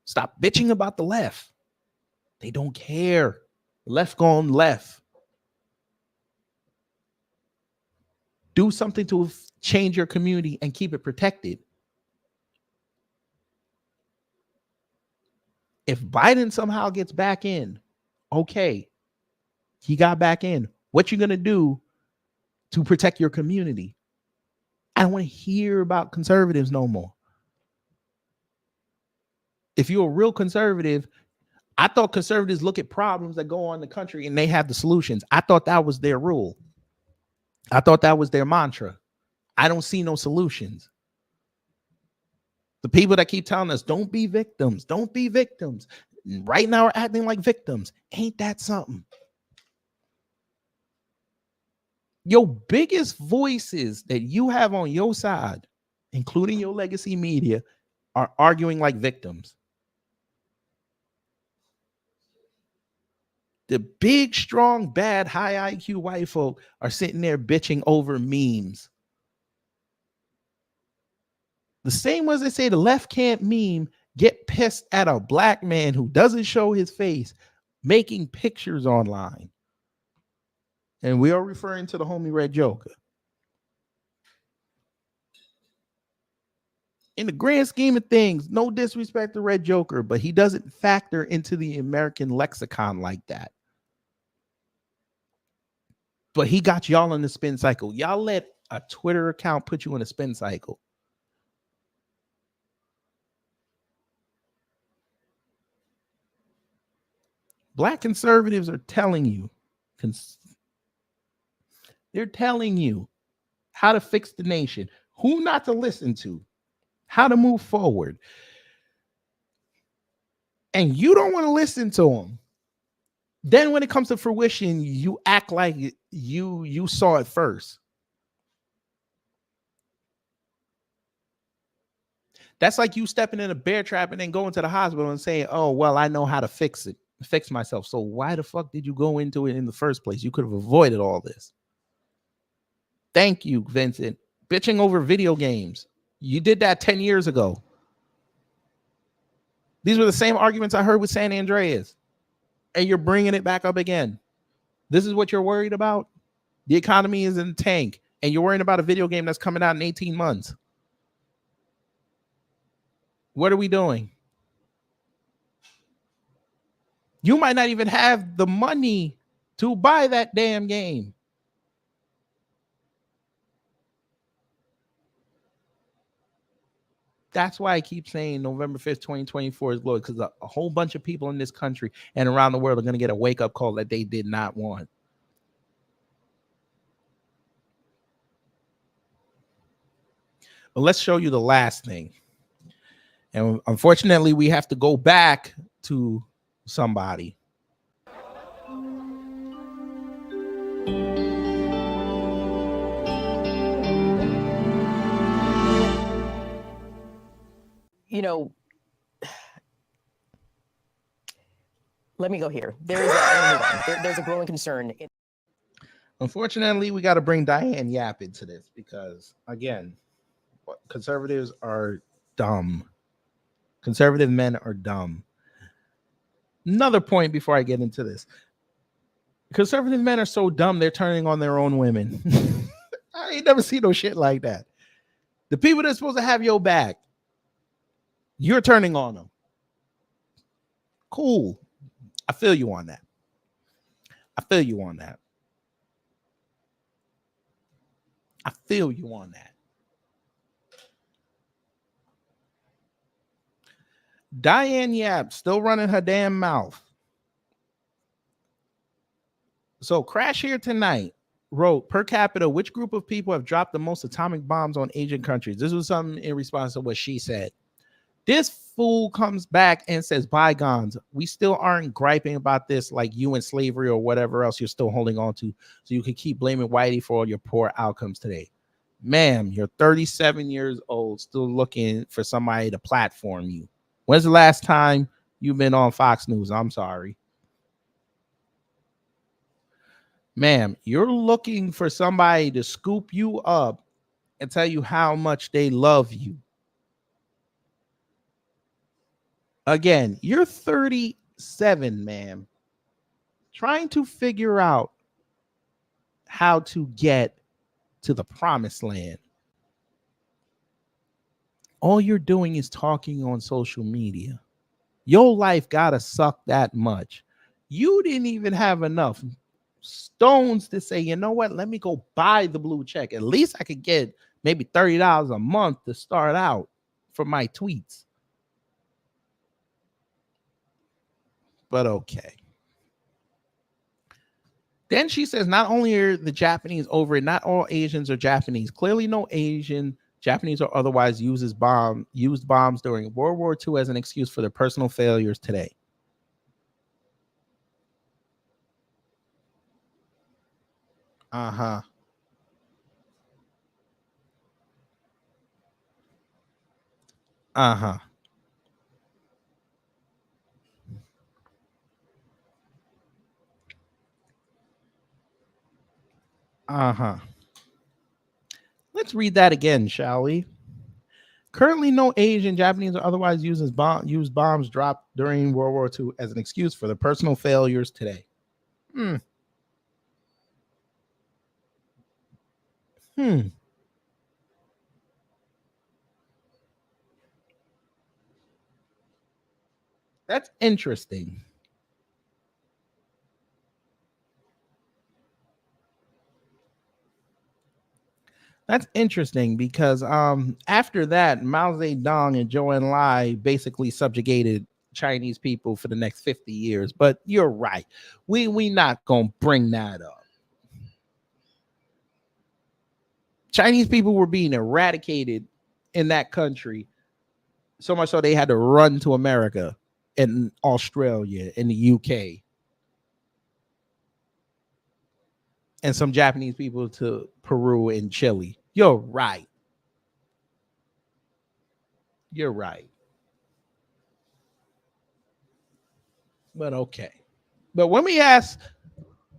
Stop bitching about the left. They don't care. Left gone left. Do something to change your community and keep it protected. If Biden somehow gets back in, okay, he got back in. What you gonna do to protect your community? I don't want to hear about conservatives no more. If you're a real conservative, I thought conservatives look at problems that go on in the country and they have the solutions. I thought that was their rule. I thought that was their mantra. I don't see no solutions. The people that keep telling us, don't be victims, don't be victims, right now are acting like victims. Ain't that something? Your biggest voices that you have on your side, including your legacy media, are arguing like victims. The big, strong, bad, high IQ white folk are sitting there bitching over memes. The same as they say the left can't meme, get pissed at a black man who doesn't show his face making pictures online. And we are referring to the homie Red Joker. In the grand scheme of things, no disrespect to Red Joker, but he doesn't factor into the American lexicon like that. But he got y'all in the spin cycle. Y'all let a Twitter account put you in a spin cycle. Black conservatives are telling you, they're telling you how to fix the nation, who not to listen to, how to move forward. And you don't want to listen to them. Then when it comes to fruition, you act like you saw it first. That's like you stepping in a bear trap and then going to the hospital and saying, oh, well, I know how to fix myself. So why the fuck did you go into it in the first place? You could have avoided all this. Thank you, Vincent. Bitching over video games. You did that 10 years ago. These were the same arguments I heard with San Andreas. And you're bringing it back up again. This is what you're worried about? The economy is in the tank. And you're worrying about a video game that's coming out in 18 months. What are we doing? You might not even have the money to buy that damn game. That's why I keep saying November 5th, 2024 is glorious, because a whole bunch of people in this country and around the world are going to get a wake-up call that they did not want. But let's show you the last thing. And unfortunately, we have to go back to somebody. You know, let me go here. There's a growing concern. Unfortunately, we got to bring Diane Yap into this because, again, conservatives are dumb. Conservative men are dumb. Another point before I get into this. Conservative men are so dumb, they're turning on their own women. I ain't never seen no shit like that. The people that's supposed to have your back, you're turning on them. Cool. I feel you on that. I feel you on that. Diane Yap still running her damn mouth. So Crash Here Tonight wrote, per capita, which group of people have dropped the most atomic bombs on Asian countries? This was something in response to what she said. This fool comes back and says, bygones, we still aren't griping about this like you and slavery or whatever else you're still holding on to, so you can keep blaming Whitey for all your poor outcomes today. Ma'am, you're 37 years old, still looking for somebody to platform you. When's the last time you've been on Fox News? I'm sorry. Ma'am, you're looking for somebody to scoop you up and tell you how much they love you. Again, you're 37, ma'am, trying to figure out how to get to the promised land. All you're doing is talking on social media. Your life gotta suck that much. You didn't even have enough stones to say, you know what, let me go buy the blue check. At least I could get maybe $30 a month to start out for my tweets. But okay. Then she says, not only are the Japanese over it, not all Asians are Japanese. Clearly no Asian, Japanese or otherwise used bombs during World War II as an excuse for their personal failures today. Uh-huh. Uh-huh. Uh-huh. Let's read that again, shall we? Currently, no Asian, Japanese, or otherwise used bombs dropped during World War II as an excuse for their personal failures today. Hmm. That's interesting. That's interesting because after that, Mao Zedong and Zhou Enlai basically subjugated Chinese people for the next 50 years. But you're right. We not gonna bring that up. Chinese people were being eradicated in that country, so much so they had to run to America and Australia and the UK. And some Japanese people to Peru and Chile. You're right. You're right. But okay. But when we ask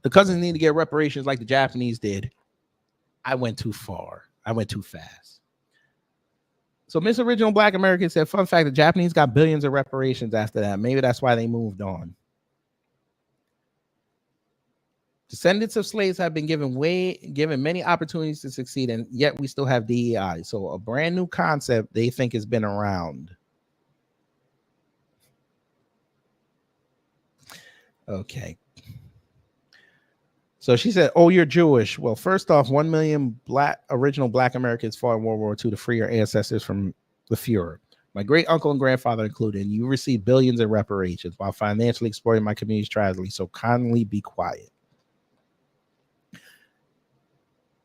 the cousins need to get reparations like the Japanese did, I went too far. I went too fast. So Miss Original Black American said, fun fact, the Japanese got billions of reparations after that. Maybe that's why they moved on. Descendants of slaves have been given many opportunities to succeed, and yet we still have DEI. So a brand new concept they think has been around. Okay. So she said, oh, you're Jewish. Well, first off, 1 million original Black Americans fought in World War II to free your ancestors from the Fuhrer. My great uncle and grandfather included, and you received billions in reparations while financially exploiting my community's tragedy. So kindly be quiet.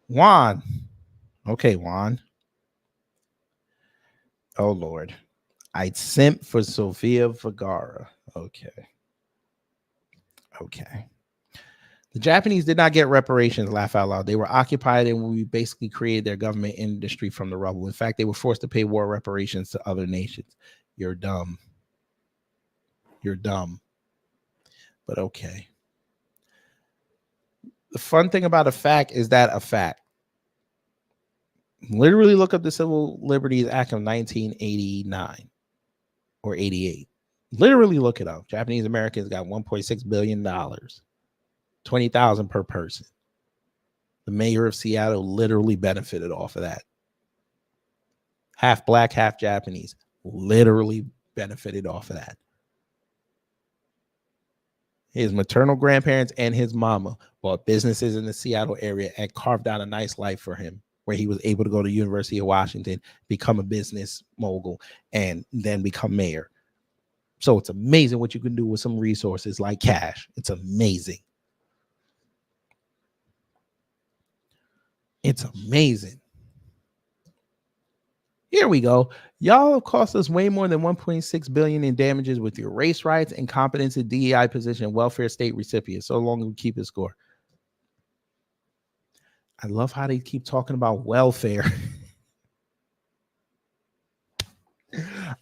Juan. Okay, Juan. Oh, Lord. I'd simp for Sofia Vergara. Okay. Okay. The Japanese did not get reparations, laugh out loud. They were occupied and we basically created their government industry from the rubble. In fact, they were forced to pay war reparations to other nations. You're dumb. You're dumb. But okay. The fun thing about a fact is that a fact. Literally look up the Civil Liberties Act of 1989 or 88. Literally look it up. Japanese Americans got $1.6 billion, 20,000 per person. The mayor of Seattle literally benefited off of that. Half Black, half Japanese, literally benefited off of that. His maternal grandparents and his mama bought businesses in the Seattle area and carved out a nice life for him. where he was able to go to the University of Washington, become a business mogul, and then become mayor. So it's amazing what you can do with some resources like cash. It's amazing. It's amazing. Here we go. Y'all have cost us way more than $1.6 billion in damages with your race riots, incompetence in DEI position, and welfare state recipients. So long as we keep it score. I love how they keep talking about welfare.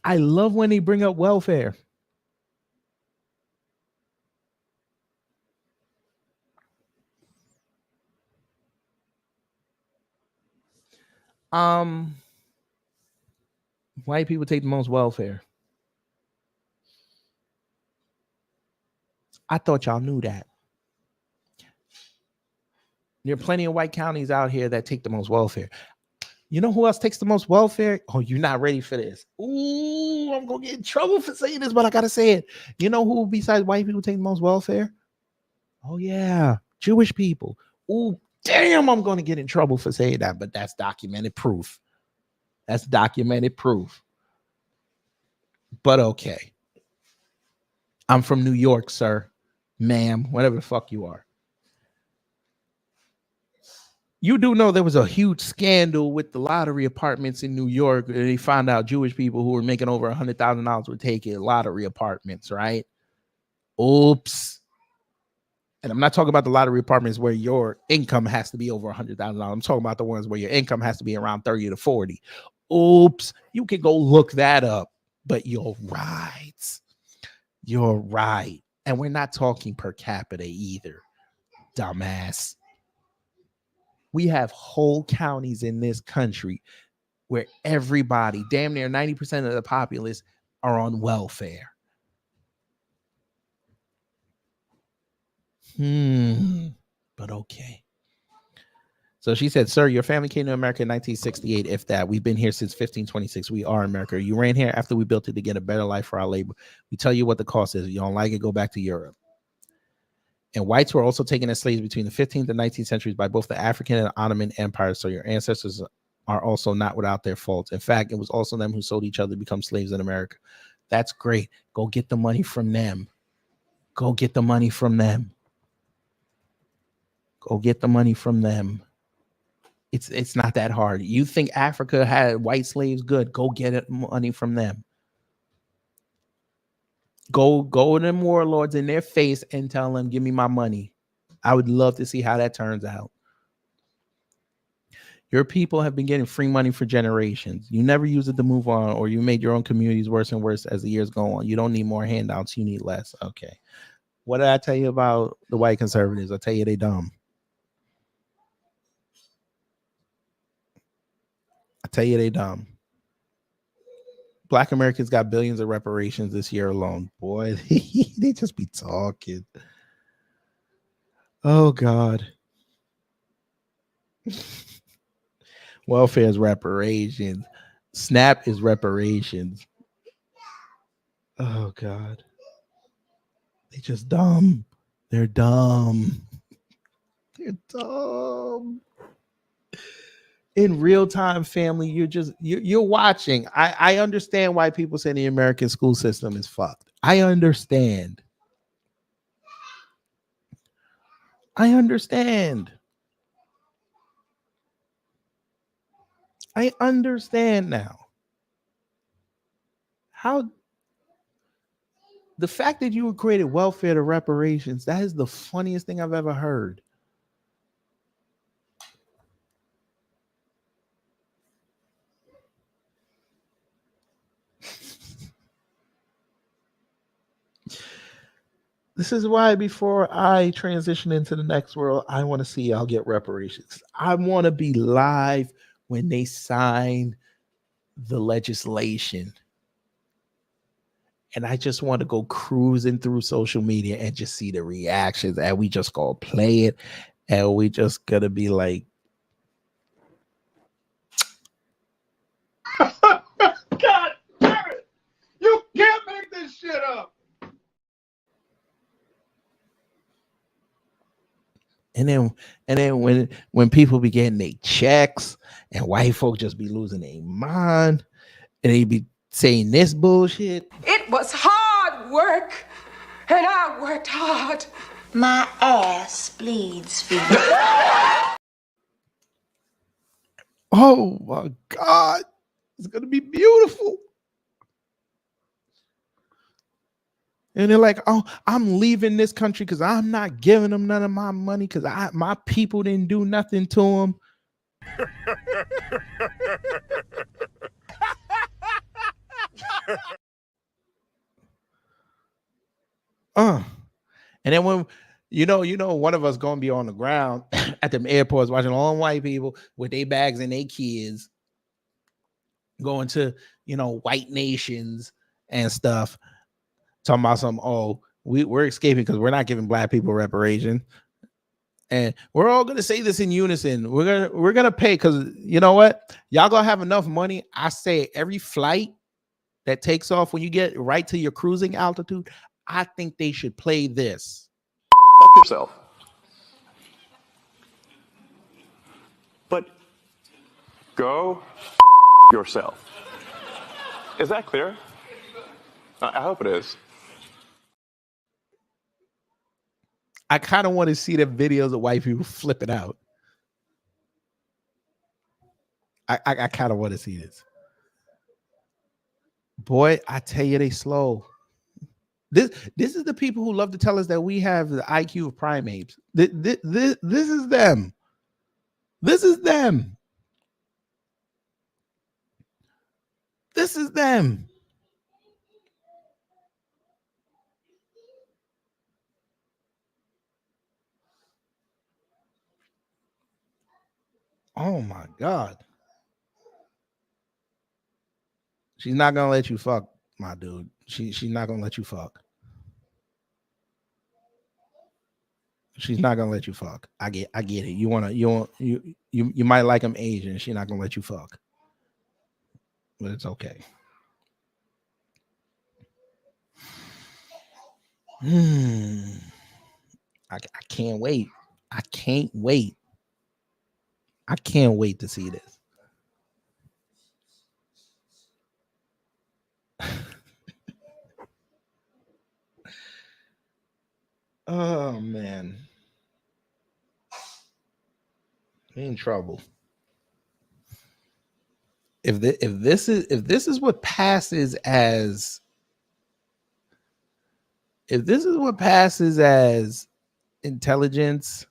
I love when they bring up welfare. White people take the most welfare. I thought y'all knew that. There are plenty of white counties out here that take the most welfare. You know who else takes the most welfare? Oh, you're not ready for this. Ooh, I'm going to get in trouble for saying this, but I got to say it. You know who besides white people take the most welfare? Oh, yeah. Jewish people. Ooh, damn, I'm going to get in trouble for saying that, but that's documented proof. That's documented proof. But okay. I'm from New York, sir, ma'am, whatever the fuck you are. You do know there was a huge scandal with the lottery apartments in New York. They found out Jewish people who were making over $100,000 were taking lottery apartments, right? Oops. And I'm not talking about the lottery apartments where your income has to be over $100,000. I'm talking about the ones where your income has to be around 30 to 40. Oops. You can go look that up, but you're right. You're right. And we're not talking per capita either, dumbass. We have whole counties in this country where everybody, damn near 90% of the populace, are on welfare. But okay. So she said, sir, your family came to America in 1968, if that. We've been here since 1526. We are America. You ran here after we built it to get a better life for our labor. We tell you what the cost is. If you don't like it, go back to Europe. And whites were also taken as slaves between the 15th and 19th centuries by both the African and Ottoman empires. So your ancestors are also not without their faults. In fact, it was also them who sold each other to become slaves in America. That's great. Go get the money from them. Go get the money from them. Go get the money from them. It's not that hard. You think Africa had white slaves? Good. Go get it, money from them. Go to them warlords in their face and tell them, give me my money. I would love to see how that turns out. Your people have been getting free money for generations. You never use it to move on, or you made your own communities worse and worse as the years go on. You don't need more handouts. You need less. Okay. What did I tell you about the white conservatives? I tell you they dumb. I tell you they dumb. Black Americans got billions of reparations this year alone. Boy, they just be talking. Oh, God. Welfare is reparations. SNAP is reparations. Oh, God. They just dumb. They're dumb. They're dumb. In real time, family, you're watching. I understand why people say the American school system is fucked. I understand. I understand now. How the fact that you equated welfare to reparations, that is the funniest thing I've ever heard. This is why before I transition into the next world, I want to see y'all get reparations. I want to be live when they sign the legislation. And I just want to go cruising through social media and just see the reactions. And we just gonna play it. And we just gonna be like, God damn it! You can't make this shit up. And then when people be getting their checks and white folk just be losing their mind and they be saying this bullshit. It was hard work, and I worked hard. My ass bleeds for you. Oh my God. It's gonna be beautiful. And they're like, oh, I'm leaving this country because I'm not giving them none of my money because my people didn't do nothing to them. And then when you know, one of us gonna be on the ground at them airports watching all white people with their bags and their kids going to, white nations and stuff, talking about some, oh, we're escaping because we're not giving black people reparation. And we're all gonna say this in unison. We're gonna pay because you know what? Y'all gonna have enough money. I say every flight that takes off when you get right to your cruising altitude, I think they should play this. Fuck yourself. But go yourself. Is that clear? I hope it is. I kind of want to see the videos of white people flipping out. I kind of want to see this. Boy, I tell you, they slow. This is the people who love to tell us that we have the IQ of primates. This is them. This is them. This is them. Oh my God. She's not gonna let you fuck, my dude. She's not gonna let you fuck. She's not gonna let you fuck. I get it. You might like him Asian. She's not gonna let you fuck. But it's okay. I can't wait. I can't wait. I can't wait to see this. Oh man. We're in trouble. If this is what passes as intelligence,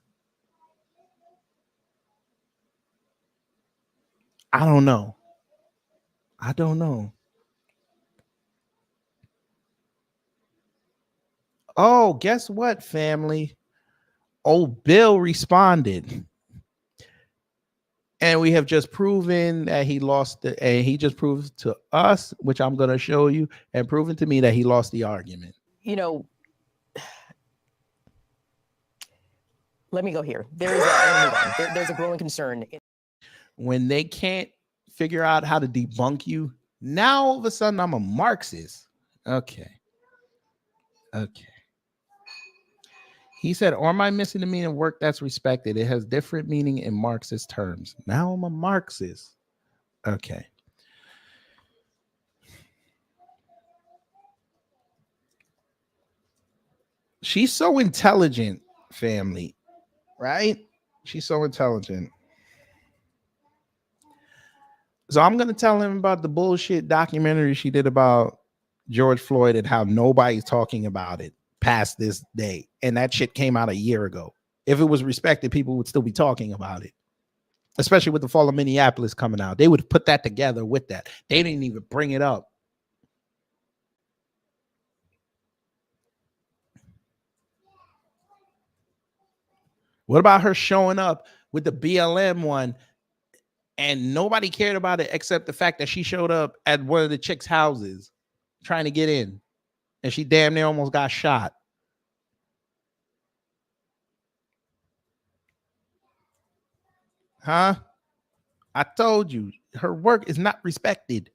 I don't know. Oh, guess what, family? Old Bill responded. And we have just proven that he lost and he just proved to us, which I'm going to show you, and proven to me that he lost the argument. Let me go here. There's a growing concern. When they can't figure out how to debunk you, now all of a sudden I'm a Marxist. Okay. He said, or am I missing the meaning of work that's respected? It has different meaning in Marxist terms. Now I'm a Marxist. Okay. She's so intelligent, family, right? She's so intelligent. So I'm going to tell him about the bullshit documentary she did about George Floyd and how nobody's talking about it past this day. And that shit came out a year ago. If it was respected, people would still be talking about it, especially with the fall of Minneapolis coming out. They would put that together with that. They didn't even bring it up. What about her showing up with the BLM one and nobody cared about it except the fact that she showed up at one of the chicks' houses trying to get in and she damn near almost got shot? Huh? I told you, her work is not respected.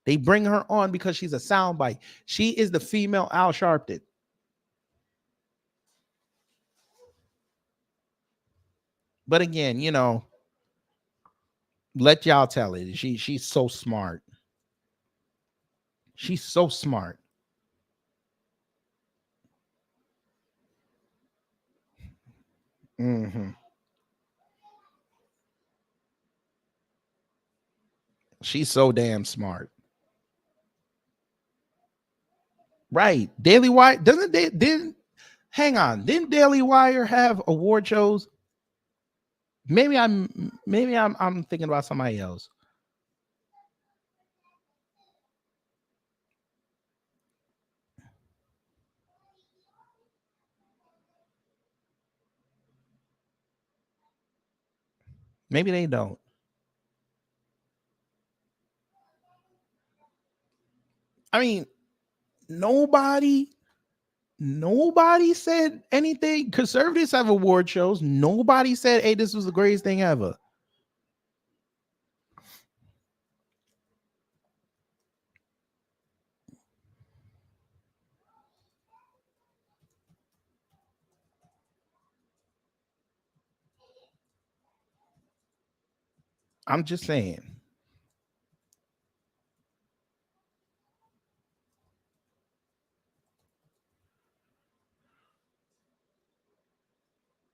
They bring her on because she's a soundbite. She is the female Al Sharpton. But again, you know, let y'all tell it. She's so smart. She's so smart. Mm-hmm. She's so damn smart. Right. Daily Wire doesn't they didn't hang on. Didn't Daily Wire have award shows? Maybe I'm thinking about somebody else. Maybe they don't. I mean, nobody said anything. Conservatives have award shows. Nobody said, hey, this was the greatest thing ever. I'm just saying.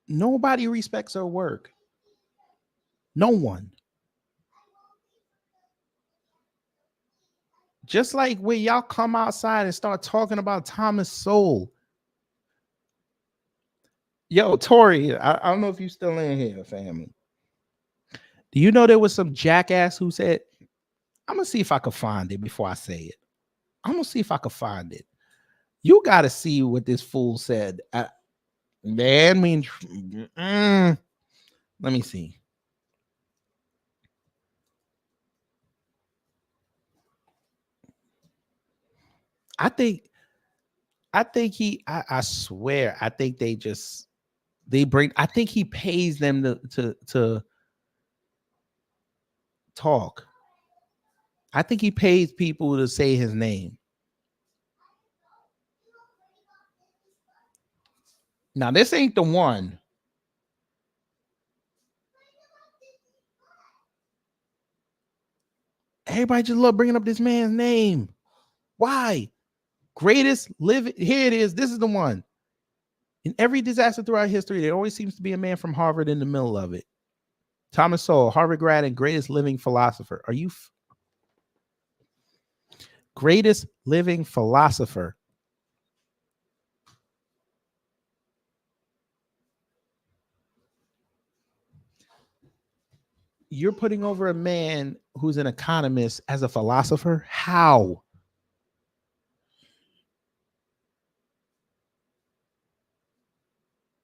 Nobody respects her work. No one. Just like when y'all come outside and start talking about Thomas Sowell. Yo, Tori, I don't know if you still in here, family. Do you know there was some jackass who said, I'm gonna see if I can find it before I say it. I'm gonna see if I can find it. You gotta see what this fool said. Man, let me see. I think I swear, I think they bring, I think he pays them to talk. I think he pays people to say his name. Now, this ain't the one. Everybody just love bringing up this man's name. Why? Greatest living. Here it is. This is the one. In every disaster throughout history, there always seems to be a man from Harvard in the middle of it. Thomas Sowell, Harvard grad and greatest living philosopher. Are you greatest living philosopher? You're putting over a man who's an economist as a philosopher? How?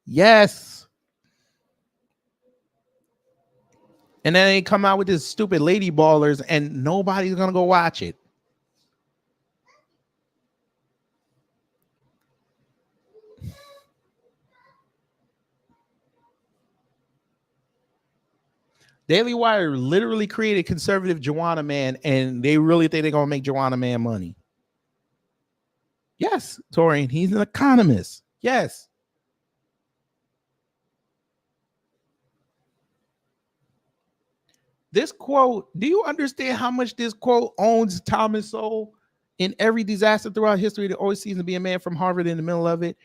Yes. And then they come out with this stupid lady ballers and nobody's going to go watch it. Daily Wire literally created conservative Joanna Man, and they really think they're going to make Joanna Man money. Yes, Torian, he's an economist. Yes. This quote, do you understand how much this quote owns Thomas Sowell? In every disaster throughout history, there always seems to be a man from Harvard in the middle of it.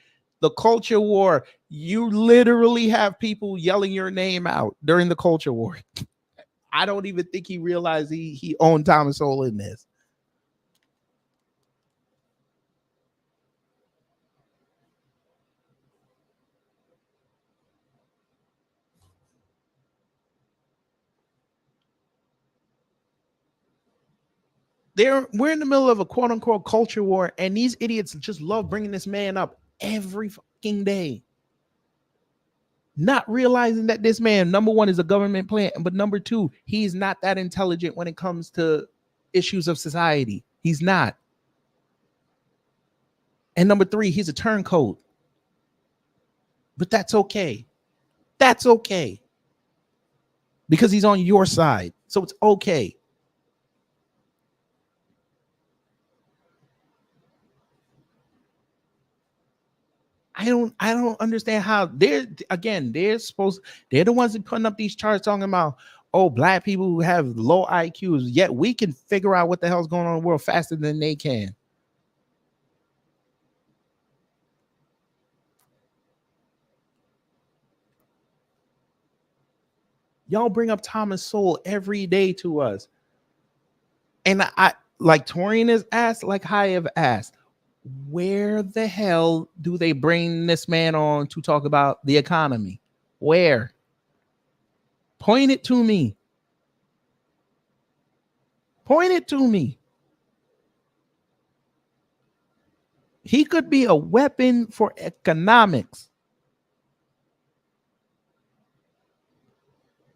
The culture war, you literally have people yelling your name out during the culture war. I don't even think he realized he owned Thomas Sowell in this. We're in the middle of a quote unquote culture war, and these idiots just love bringing this man up every fucking day. Not realizing that this man, number one, is a government plant, but number two, he's not that intelligent when it comes to issues of society. He's not. And number three, he's a turncoat. But that's okay. That's okay. Because he's on your side. So it's okay. I don't understand how they're the ones that putting up these charts talking about, oh, black people who have low IQs, yet we can figure out what the hell's going on in the world faster than they can. Y'all bring up Thomas Sowell every day to us. And I like Torian has asked, like I have asked, where the hell do they bring this man on to talk about the economy? Where? Point it to me. Point it to me. He could be a weapon for economics.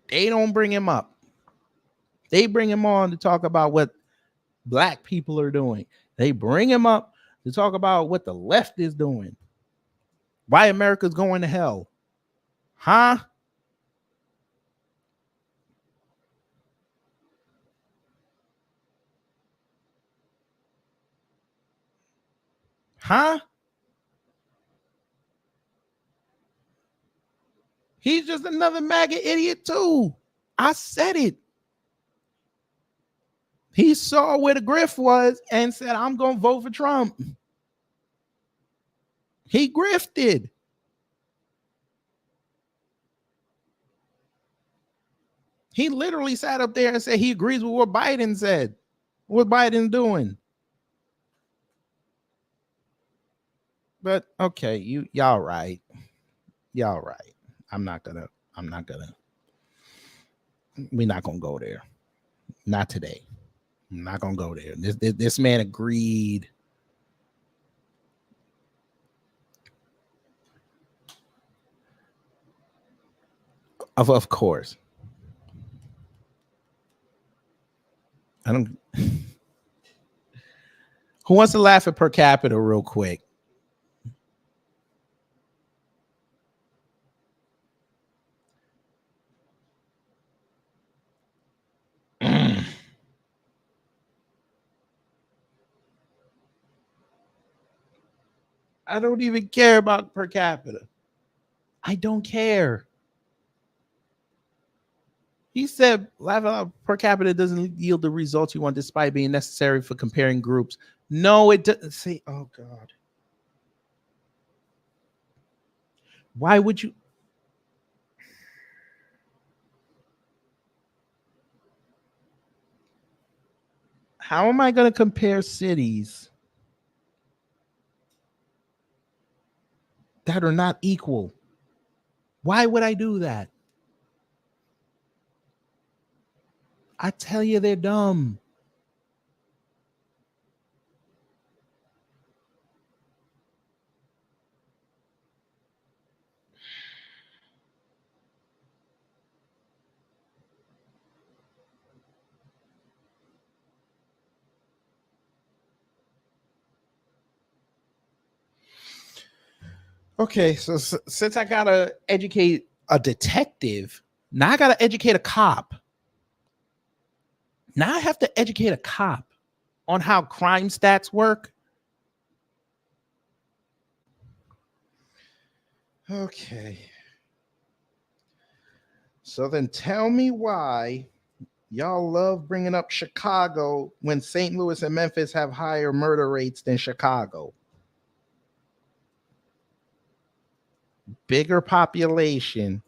They don't bring him up. They bring him on to talk about what black people are doing. They bring him up to talk about what the left is doing. Why America's going to hell. Huh? Huh? He's just another MAGA idiot too. I said it. He saw where the grift was and said, I'm going to vote for Trump. He grifted. He literally sat up there and said he agrees with what Biden said. What Biden's doing. But okay, y'all right. Y'all right. We're not gonna go there. Not today. I'm not gonna go there. This man agreed. Of course. I don't. Who wants to laugh at per capita real quick? I don't even care about per capita. I don't care. He said per capita doesn't yield the results you want despite being necessary for comparing groups. No, it doesn't. Say, oh God. Why would you? How am I going to compare cities that are not equal? Why would I do that? I tell you, they're dumb. Okay, so since I gotta educate a detective, now I gotta educate a cop. Now I have to educate a cop on how crime stats work. Okay. So then tell me why y'all love bringing up Chicago when St. Louis and Memphis have higher murder rates than Chicago. Bigger population.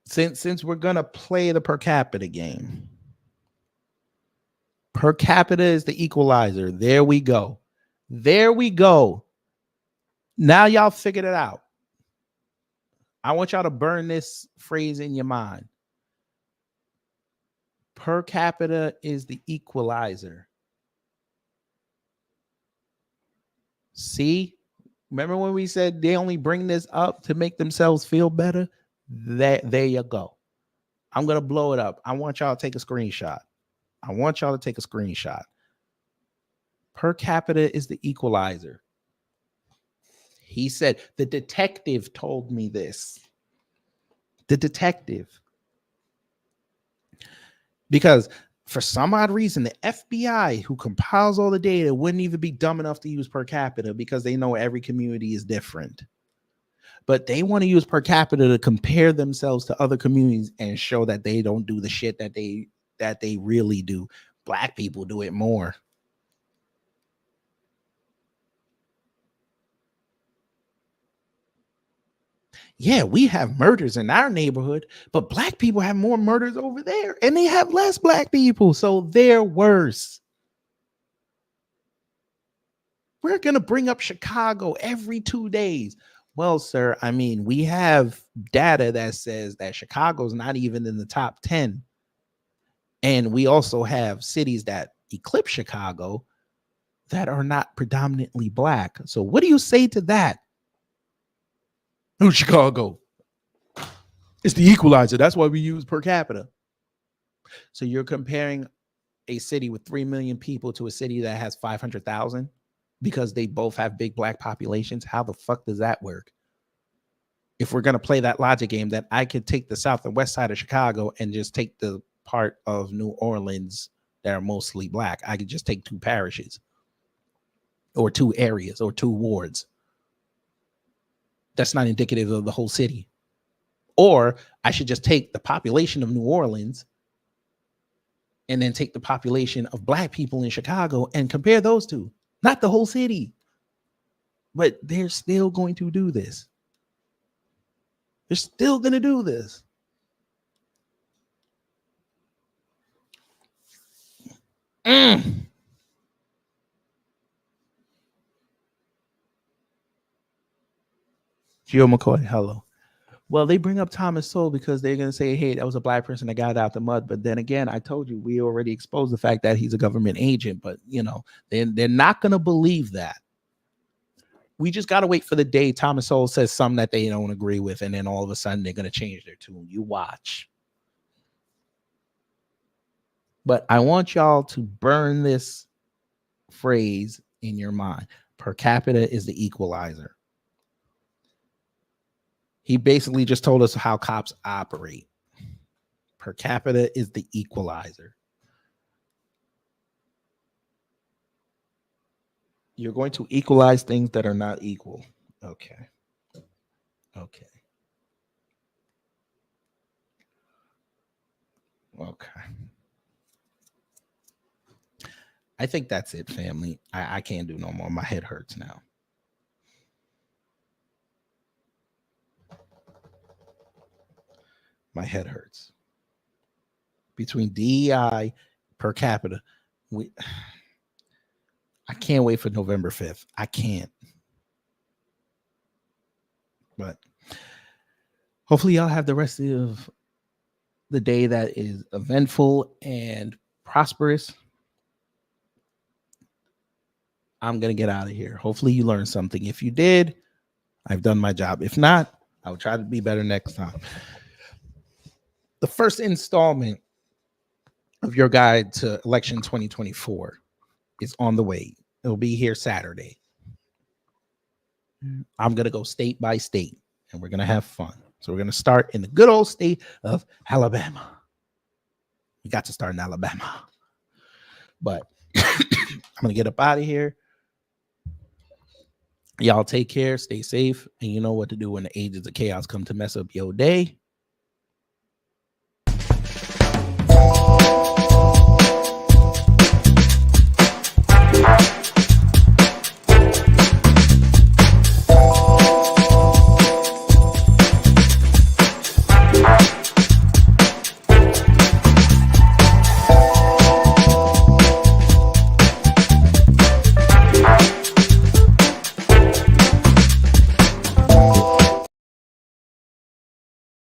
Since we're gonna play the per capita game. Per capita is the equalizer. There we go. There we go. Now y'all figured it out. I want y'all to burn this phrase in your mind. Per capita is the equalizer. See? Remember when we said they only bring this up to make themselves feel better? There you go. I'm going to blow it up. I want y'all to take a screenshot. Per capita is the equalizer. He said, the detective told me this. The detective. Because for some odd reason, the FBI, who compiles all the data, wouldn't even be dumb enough to use per capita because they know every community is different. But they want to use per capita to compare themselves to other communities and show that they don't do the shit that they really do. Black people do it more. Yeah, we have murders in our neighborhood, but black people have more murders over there and they have less black people. So they're worse. We're going to bring up Chicago every 2 days. Well, sir, I mean, we have data that says that Chicago's not even in the top 10. And we also have cities that eclipse Chicago that are not predominantly black. So what do you say to that? Oh, Chicago. It's the equalizer. That's why we use per capita. So you're comparing a city with 3 million people to a city that has 500,000 because they both have big black populations. How the fuck does that work? If we're going to play that logic game, that I could take the south and west side of Chicago and just take the part of New Orleans that are mostly black. I could just take 2 parishes or 2 areas or 2 wards. That's not indicative of the whole city. Or I should just take the population of New Orleans and then take the population of black people in Chicago and compare those two, not the whole city. But they're still going to do this. They're still going to do this. Gio McCoy, hello. Well, they bring up Thomas Sowell because they're going to say, hey, that was a black person that got out the mud. But then again, I told you, we already exposed the fact that he's a government agent. But, you know, they're not going to believe that. We just got to wait for the day Thomas Sowell says something that they don't agree with. And then all of a sudden, they're going to change their tune. You watch. But I want y'all to burn this phrase in your mind. Per capita is the equalizer. He basically just told us how cops operate. Per capita is the equalizer. You're going to equalize things that are not equal. Okay. Okay. Okay. I think that's it, family. I can't do no more. My head hurts now. My head hurts. Between DEI, per capita, I can't wait for November 5th. I can't. But hopefully y'all have the rest of the day that is eventful and prosperous. I'm going to get out of here. Hopefully you learned something. If you did, I've done my job. If not, I'll try to be better next time. The first installment of your guide to election 2024 is on the way. It'll be here Saturday. I'm going to go state by state and we're going to have fun. So we're going to start in the good old state of Alabama. We got to start in Alabama. But I'm going to get up out of here. Y'all take care, stay safe, and you know what to do when the agents of chaos come to mess up your day.